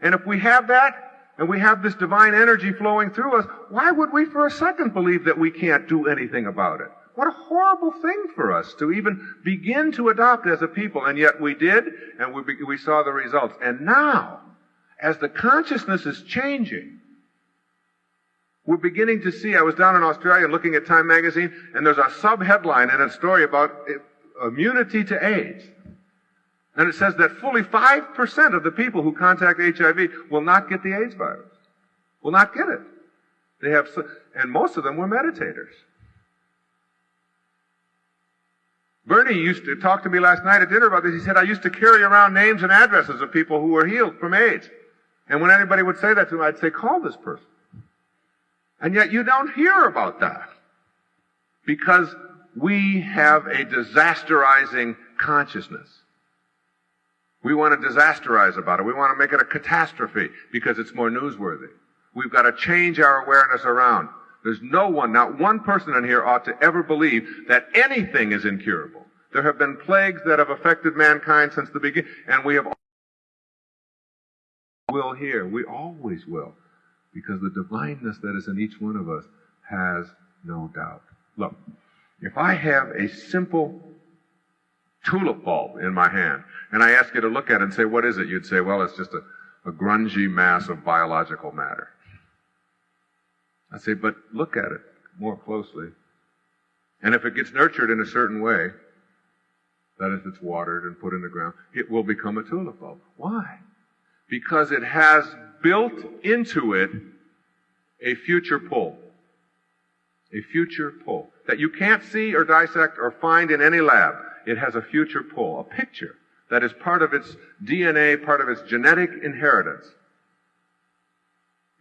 And if we have that, and we have this divine energy flowing through us, why would we for a second believe that we can't do anything about it? What a horrible thing for us to even begin to adopt as a people. And yet we did, and we saw the results. And now, as the consciousness is changing, We're beginning to see, I was down in Australia looking at Time magazine, and there's a sub-headline in a story about immunity to AIDS. And it says that fully 5% of the people who contact HIV will not get the AIDS virus. Will not get it. And most of them were meditators. Bernie used to talk to me last night at dinner about this. He said, I used to carry around names and addresses of people who were healed from AIDS. And when anybody would say that to him, I'd say, call this person. And yet you don't hear about that. Because we have a disasterizing consciousness. We want to disasterize about it. We want to make it a catastrophe because it's more newsworthy. We've got to change our awareness around. There's no one, not one person in here ought to ever believe that anything is incurable. There have been plagues that have affected mankind since the beginning, and we will here. We always will. Because the divineness that is in each one of us has no doubt. Look, if I have a simple tulip bulb in my hand, and I ask you to look at it and say, what is it? You'd say, well, it's just a grungy mass of biological matter. I say, but look at it more closely. And if it gets nurtured in a certain way, that is, it's watered and put in the ground, it will become a tulip bulb. Why? Because it has built into it a future pull. A future pull. That you can't see or dissect or find in any lab. It has a future pull, a picture that is part of its DNA, part of its genetic inheritance.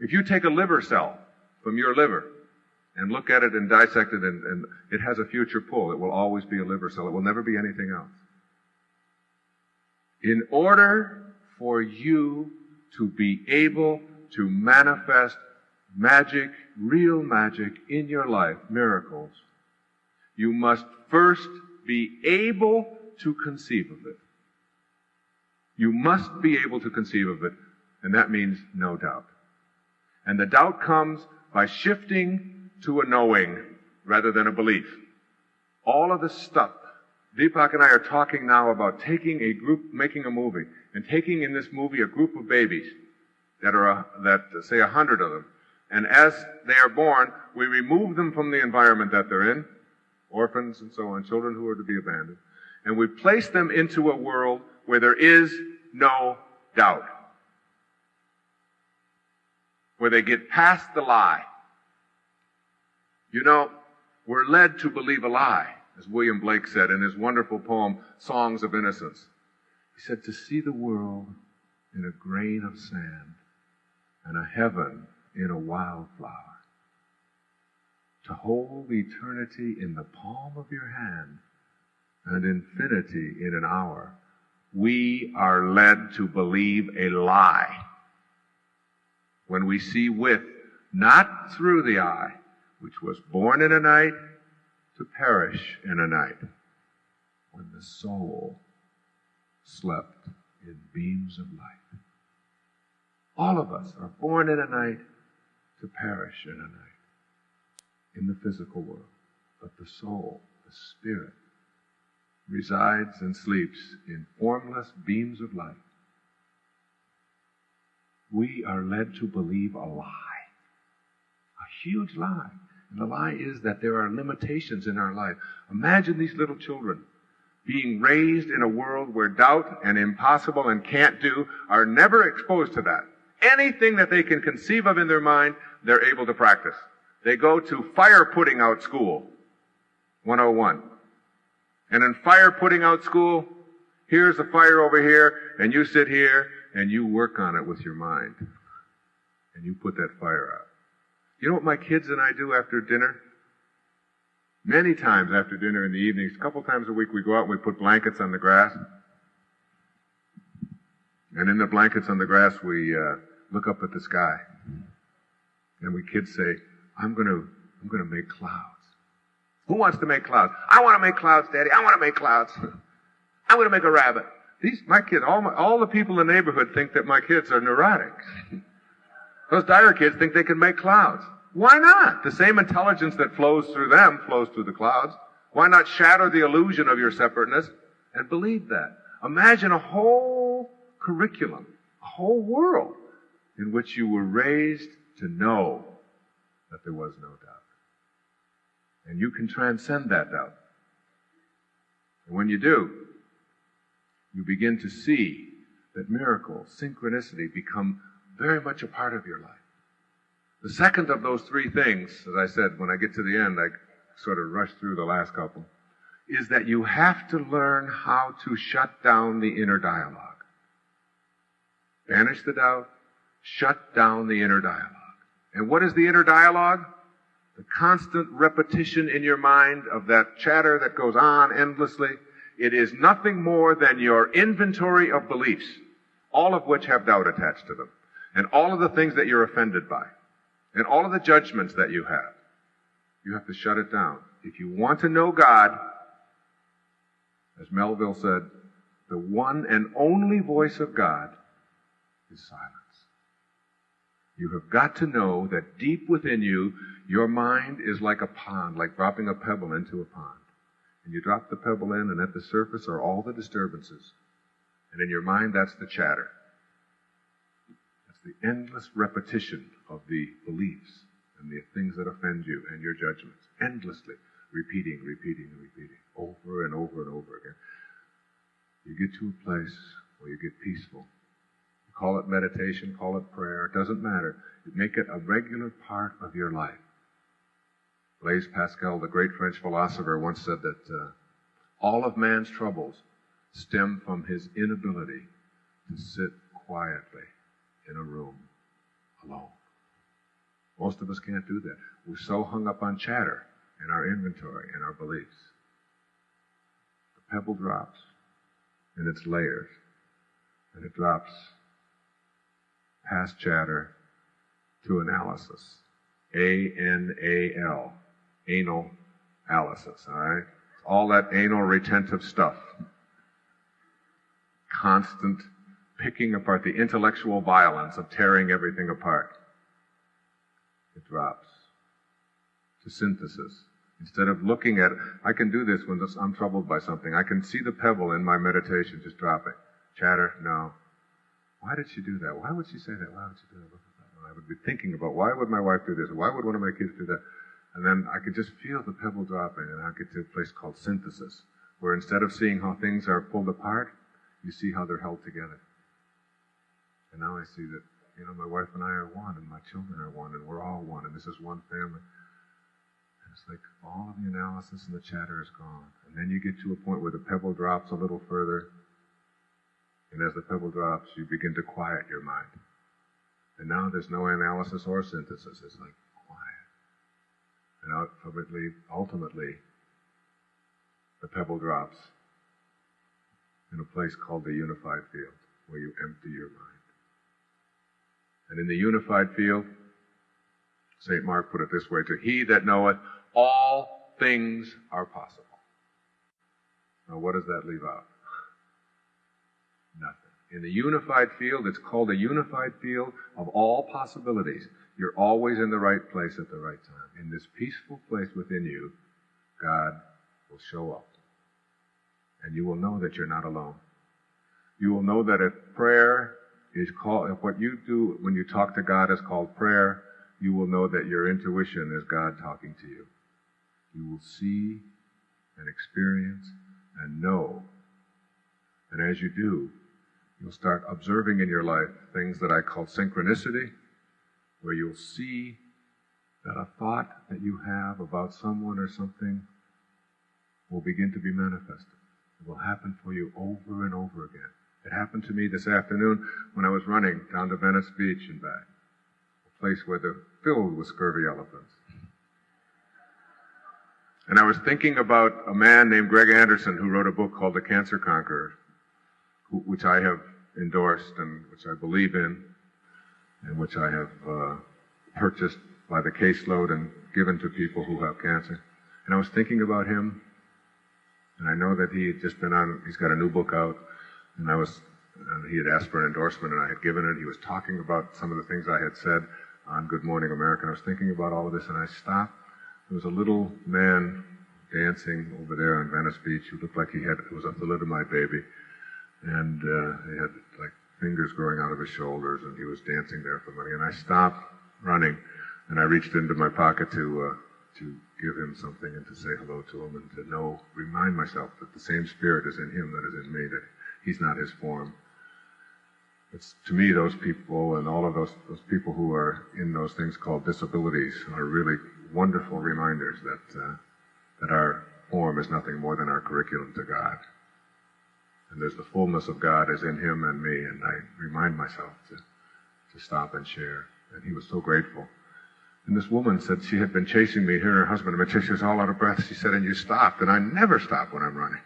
If you take a liver cell from your liver and look at it and dissect it, and it has a future pull, it will always be a liver cell. It will never be anything else. In order for you to be able to manifest magic, real magic in your life, miracles, you must first be able to conceive of it. You must be able to conceive of it, and that means no doubt. And the doubt comes by shifting to a knowing rather than a belief. All of this stuff, Deepak and I are talking now about taking a group, making a movie, and taking in this movie a group of babies that say 100 of them. And as they are born, we remove them from the environment that they're in, orphans and so on, children who are to be abandoned, and we place them into a world where there is no doubt. Where they get past the lie. You know, we're led to believe a lie, as William Blake said in his wonderful poem, Songs of Innocence. He said, to see the world in a grain of sand and a heaven in a wildflower. To hold eternity in the palm of your hand and infinity in an hour. We are led to believe a lie when we see with, not through the eye, which was born in a night to perish in a night, when the soul slept in beams of light. All of us are born in a night to perish in a night, in the physical world. But the soul, the spirit, resides and sleeps in formless beams of light. We are led to believe a lie, a huge lie. And the lie is that there are limitations in our life. Imagine these little children being raised in a world where doubt and impossible and can't do are never exposed to that. Anything that they can conceive of in their mind, they're able to practice. They go to fire putting out school, 101. And in fire putting out school, here's a fire over here, and you sit here, and you work on it with your mind. And you put that fire out. You know what my kids and I do after dinner? Many times after dinner in the evenings, a couple times a week, we go out and we put blankets on the grass. And in the blankets on the grass, we look up at the sky. And we kids say, I'm going to make clouds. Who wants to make clouds? I want to make clouds, Daddy. I want to make clouds. I'm going to make a rabbit. My kids, all the people in the neighborhood think that my kids are neurotic. Those Dyer kids think they can make clouds. Why not? The same intelligence that flows through them flows through the clouds. Why not shatter the illusion of your separateness and believe that? Imagine a whole curriculum, a whole world in which you were raised to know that there was no doubt. And you can transcend that doubt. And when you do, you begin to see that miracles, synchronicity, become very much a part of your life. The second of those three things, as I said, when I get to the end, I sort of rush through the last couple, is that you have to learn how to shut down the inner dialogue. Banish the doubt, shut down the inner dialogue. And what is the inner dialogue? The constant repetition in your mind of that chatter that goes on endlessly. It is nothing more than your inventory of beliefs, all of which have doubt attached to them, and all of the things that you're offended by, and all of the judgments that you have. You have to shut it down. If you want to know God, as Melville said, the one and only voice of God is silence. You have got to know that deep within you, your mind is like a pond, like dropping a pebble into a pond. And you drop the pebble in, and at the surface are all the disturbances. And in your mind, that's the chatter. That's the endless repetition of the beliefs and the things that offend you and your judgments. Endlessly repeating, over and over and over again. You get to a place where you get peaceful. Call it meditation, call it prayer, it doesn't matter. Make it a regular part of your life. Blaise Pascal, the great French philosopher, once said that all of man's troubles stem from his inability to sit quietly in a room alone. Most of us can't do that. We're so hung up on chatter and our inventory and our beliefs. The pebble drops in its layers, and it drops past chatter to analysis. A-N-A-L. Anal analysis, all right? All that anal retentive stuff. Constant picking apart, the intellectual violence of tearing everything apart. It drops to synthesis. Instead of looking at it, I can do this when I'm troubled by something. I can see the pebble in my meditation just dropping. Chatter, no. Why did she do that? Why would she say that? Why would she do that? I would be thinking about, why would my wife do this? Why would one of my kids do that? And then I could just feel the pebble dropping, and I'll get to a place called synthesis, where instead of seeing how things are pulled apart, you see how they're held together. And now I see that, my wife and I are one, and my children are one, and we're all one, and this is one family. And it's like all of the analysis and the chatter is gone. And then you get to a point where the pebble drops a little further, and as the pebble drops, you begin to quiet your mind. And now there's no analysis or synthesis. It's like quiet. And ultimately, the pebble drops in a place called the unified field, where you empty your mind. And in the unified field, St. Mark put it this way, to he that knoweth all things are possible. Now what does that leave out? Nothing. In the unified field, it's called a unified field of all possibilities. You're always in the right place at the right time. In this peaceful place within you, God will show up. And you will know that you're not alone. You will know that if prayer is called, if what you do when you talk to God is called prayer, you will know that your intuition is God talking to you. You will see and experience and know. And as you do, you'll start observing in your life things that I call synchronicity, where you'll see that a thought that you have about someone or something will begin to be manifested. It will happen for you over and over again. It happened to me this afternoon when I was running down to Venice Beach and back, a place where they're filled with scurvy elephants. And I was thinking about a man named Greg Anderson who wrote a book called The Cancer Conqueror, which I have endorsed and which I believe in, and which I have purchased by the caseload and given to people who have cancer. And I was thinking about him, and I know that he had just been on, he's got a new book out, and he had asked for an endorsement, and I had given it. He was talking about some of the things I had said on Good Morning America, and I was thinking about all of this, and I stopped. There was a little man dancing over there on Venice Beach who looked like it was a thalidomide baby. And he had like fingers growing out of his shoulders, and he was dancing there for money. And I stopped running, And I reached into my pocket to give him something and to say hello to him and to remind myself that the same spirit is in him that is in me, that he's not his form. It's, to me, those people and all of those people who are in those things called disabilities are really wonderful reminders that our form is nothing more than our curriculum to God. And there's the fullness of God is in him and me, and I remind myself to stop and share. And he was so grateful. And this woman said she had been chasing me, her and her husband had been chasing. She was all out of breath. She said, and you stopped. And I never stop when I'm running.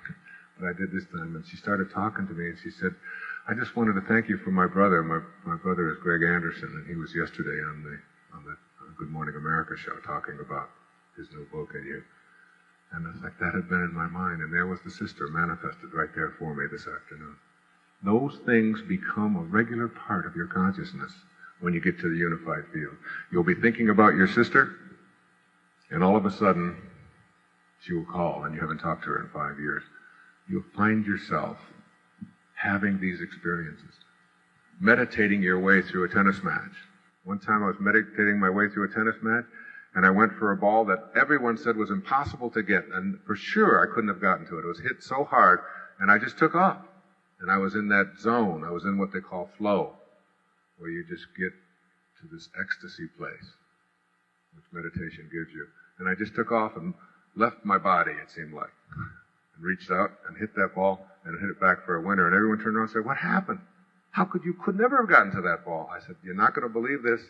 But I did this time. And she started talking to me, and she said, I just wanted to thank you for my brother. My brother is Greg Anderson, and he was yesterday on the Good Morning America show talking about his new book and you. And it's like that had been in my mind, and there was the sister manifested right there for me this afternoon. Those things become a regular part of your consciousness when you get to the unified field. You'll be thinking about your sister, and all of a sudden, she will call, and you haven't talked to her in 5 years. You'll find yourself having these experiences, meditating your way through a tennis match. One time I was meditating my way through a tennis match, and I went for a ball that everyone said was impossible to get, and for sure I couldn't have gotten to it. It was hit so hard, and I just took off. And I was in that zone. I was in what they call flow, where you just get to this ecstasy place, which meditation gives you. And I just took off and left my body, it seemed like, and reached out and hit that ball and hit it back for a winner. And everyone turned around and said, what happened? How could never have gotten to that ball? I said, you're not going to believe this,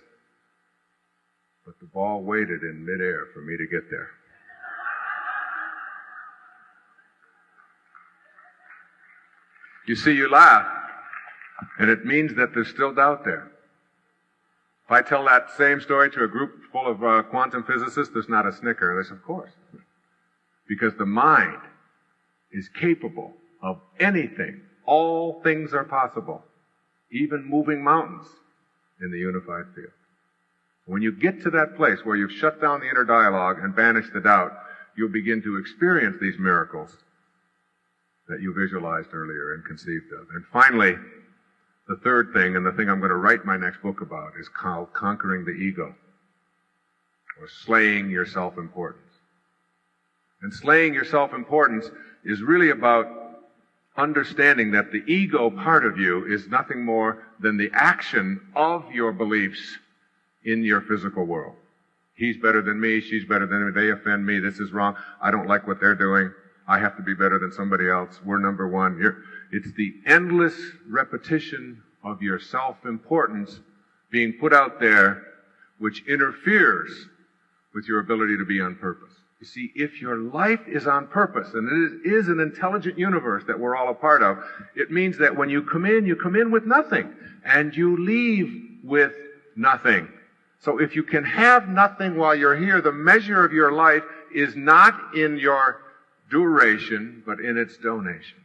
but the ball waited in midair for me to get there. You see, you laugh, and it means that there's still doubt there. If I tell that same story to a group full of quantum physicists, there's not a snicker. They say, of course. Because the mind is capable of anything. All things are possible, even moving mountains in the unified field. When you get to that place where you've shut down the inner dialogue and banished the doubt, you'll begin to experience these miracles that you visualized earlier and conceived of. And finally, the third thing, and the thing I'm going to write my next book about, is called conquering the ego, or slaying your self-importance. And slaying your self-importance is really about understanding that the ego part of you is nothing more than the action of your beliefs in your physical world. He's better than me, she's better than me, they offend me, this is wrong, I don't like what they're doing, I have to be better than somebody else, we're number one. It's the endless repetition of your self-importance being put out there which interferes with your ability to be on purpose. You see, if your life is on purpose, and it is an intelligent universe that we're all a part of, it means that when you come in with nothing, and you leave with nothing. So if you can have nothing while you're here, the measure of your life is not in your duration, but in its donations.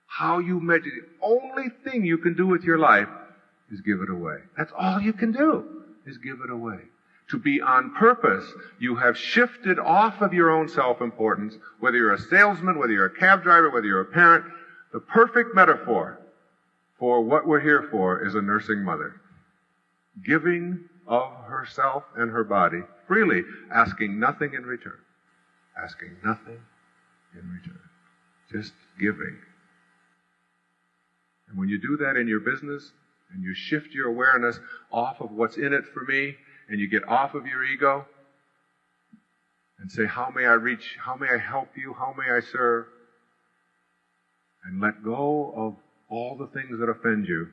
How you measure, the only thing you can do with your life is give it away. That's all you can do, is give it away. To be on purpose, you have shifted off of your own self-importance, whether you're a salesman, whether you're a cab driver, whether you're a parent. The perfect metaphor for what we're here for is a nursing mother, giving of herself and her body freely, asking nothing in return. Asking nothing in return. Just giving. And when you do that in your business, and you shift your awareness off of what's in it for me, and you get off of your ego, and say, how may I reach, how may I help you, how may I serve, and let go of all the things that offend you.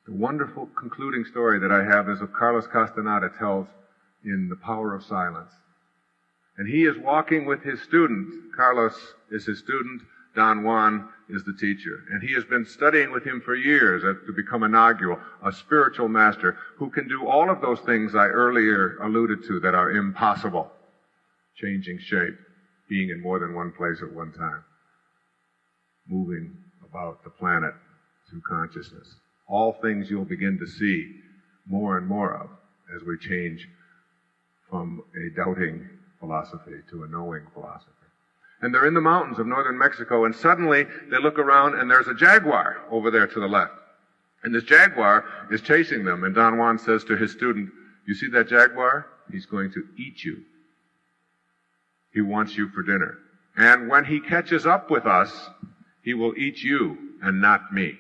The wonderful concluding story that I have is of Carlos Castaneda tells in The Power of Silence. And he is walking with his student. Carlos is his student. Don Juan is the teacher. And he has been studying with him for years to become a Nagual, a spiritual master, who can do all of those things I earlier alluded to that are impossible. Changing shape, being in more than one place at one time, moving about the planet through consciousness. All things you'll begin to see more and more of as we change from a doubting philosophy to a knowing philosophy. And they're in the mountains of northern Mexico, and suddenly they look around and there's a jaguar over there to the left. And this jaguar is chasing them, and Don Juan says to his student, You see that jaguar? He's going to eat you. He wants you for dinner. And when he catches up with us, he will eat you and not me.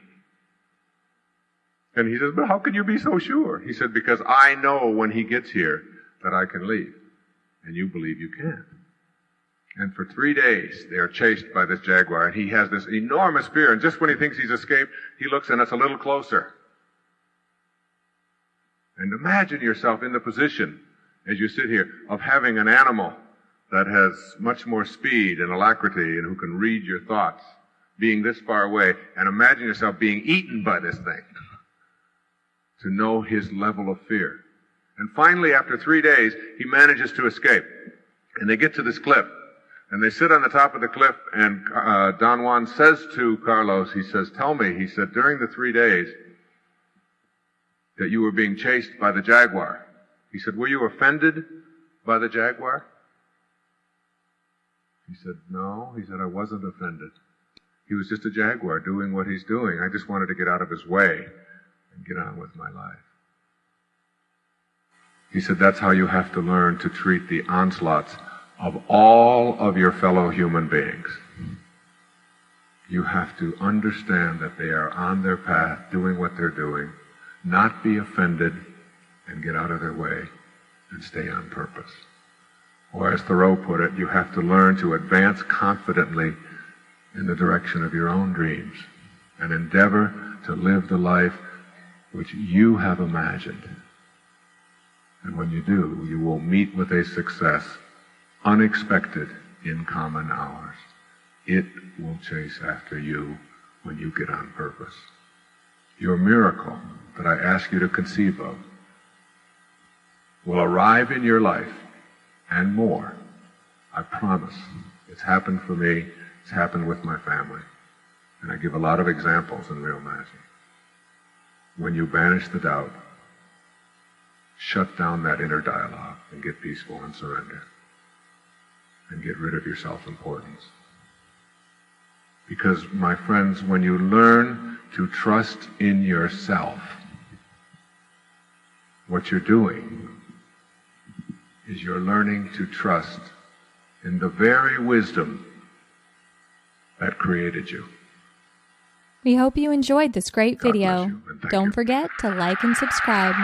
And he says, but how can you be so sure? He said, because I know when he gets here that I can leave. And you believe you can. And for 3 days, they are chased by this jaguar, and he has this enormous fear. And just when he thinks he's escaped, he looks and it's a little closer. And imagine yourself in the position, as you sit here, of having an animal that has much more speed and alacrity and who can read your thoughts, being this far away, and imagine yourself being eaten by this thing, to know his level of fear. And finally, after 3 days, he manages to escape. And they get to this cliff. And they sit on the top of the cliff, and Don Juan says to Carlos, he says, tell me, he said, during the 3 days that you were being chased by the jaguar, he said, were you offended by the jaguar? He said, no. He said, I wasn't offended. He was just a jaguar doing what he's doing. I just wanted to get out of his way and get on with my life. He said, that's how you have to learn to treat the onslaughts of all of your fellow human beings. You have to understand that they are on their path, doing what they're doing, not be offended and get out of their way and stay on purpose. Or as Thoreau put it, you have to learn to advance confidently in the direction of your own dreams and endeavor to live the life which you have imagined. And when you do, you will meet with a success unexpected in common hours. It will chase after you when you get on purpose. Your miracle that I ask you to conceive of will arrive in your life and more. I promise. It's happened for me. It's happened with my family. And I give a lot of examples in Real Magic. When you banish the doubt, shut down that inner dialogue and get peaceful and surrender. And get rid of your self-importance. Because, my friends, when you learn to trust in yourself, what you're doing is you're learning to trust in the very wisdom that created you. We hope you enjoyed this great God video. bless you, and thank Don't you. forget to like and subscribe.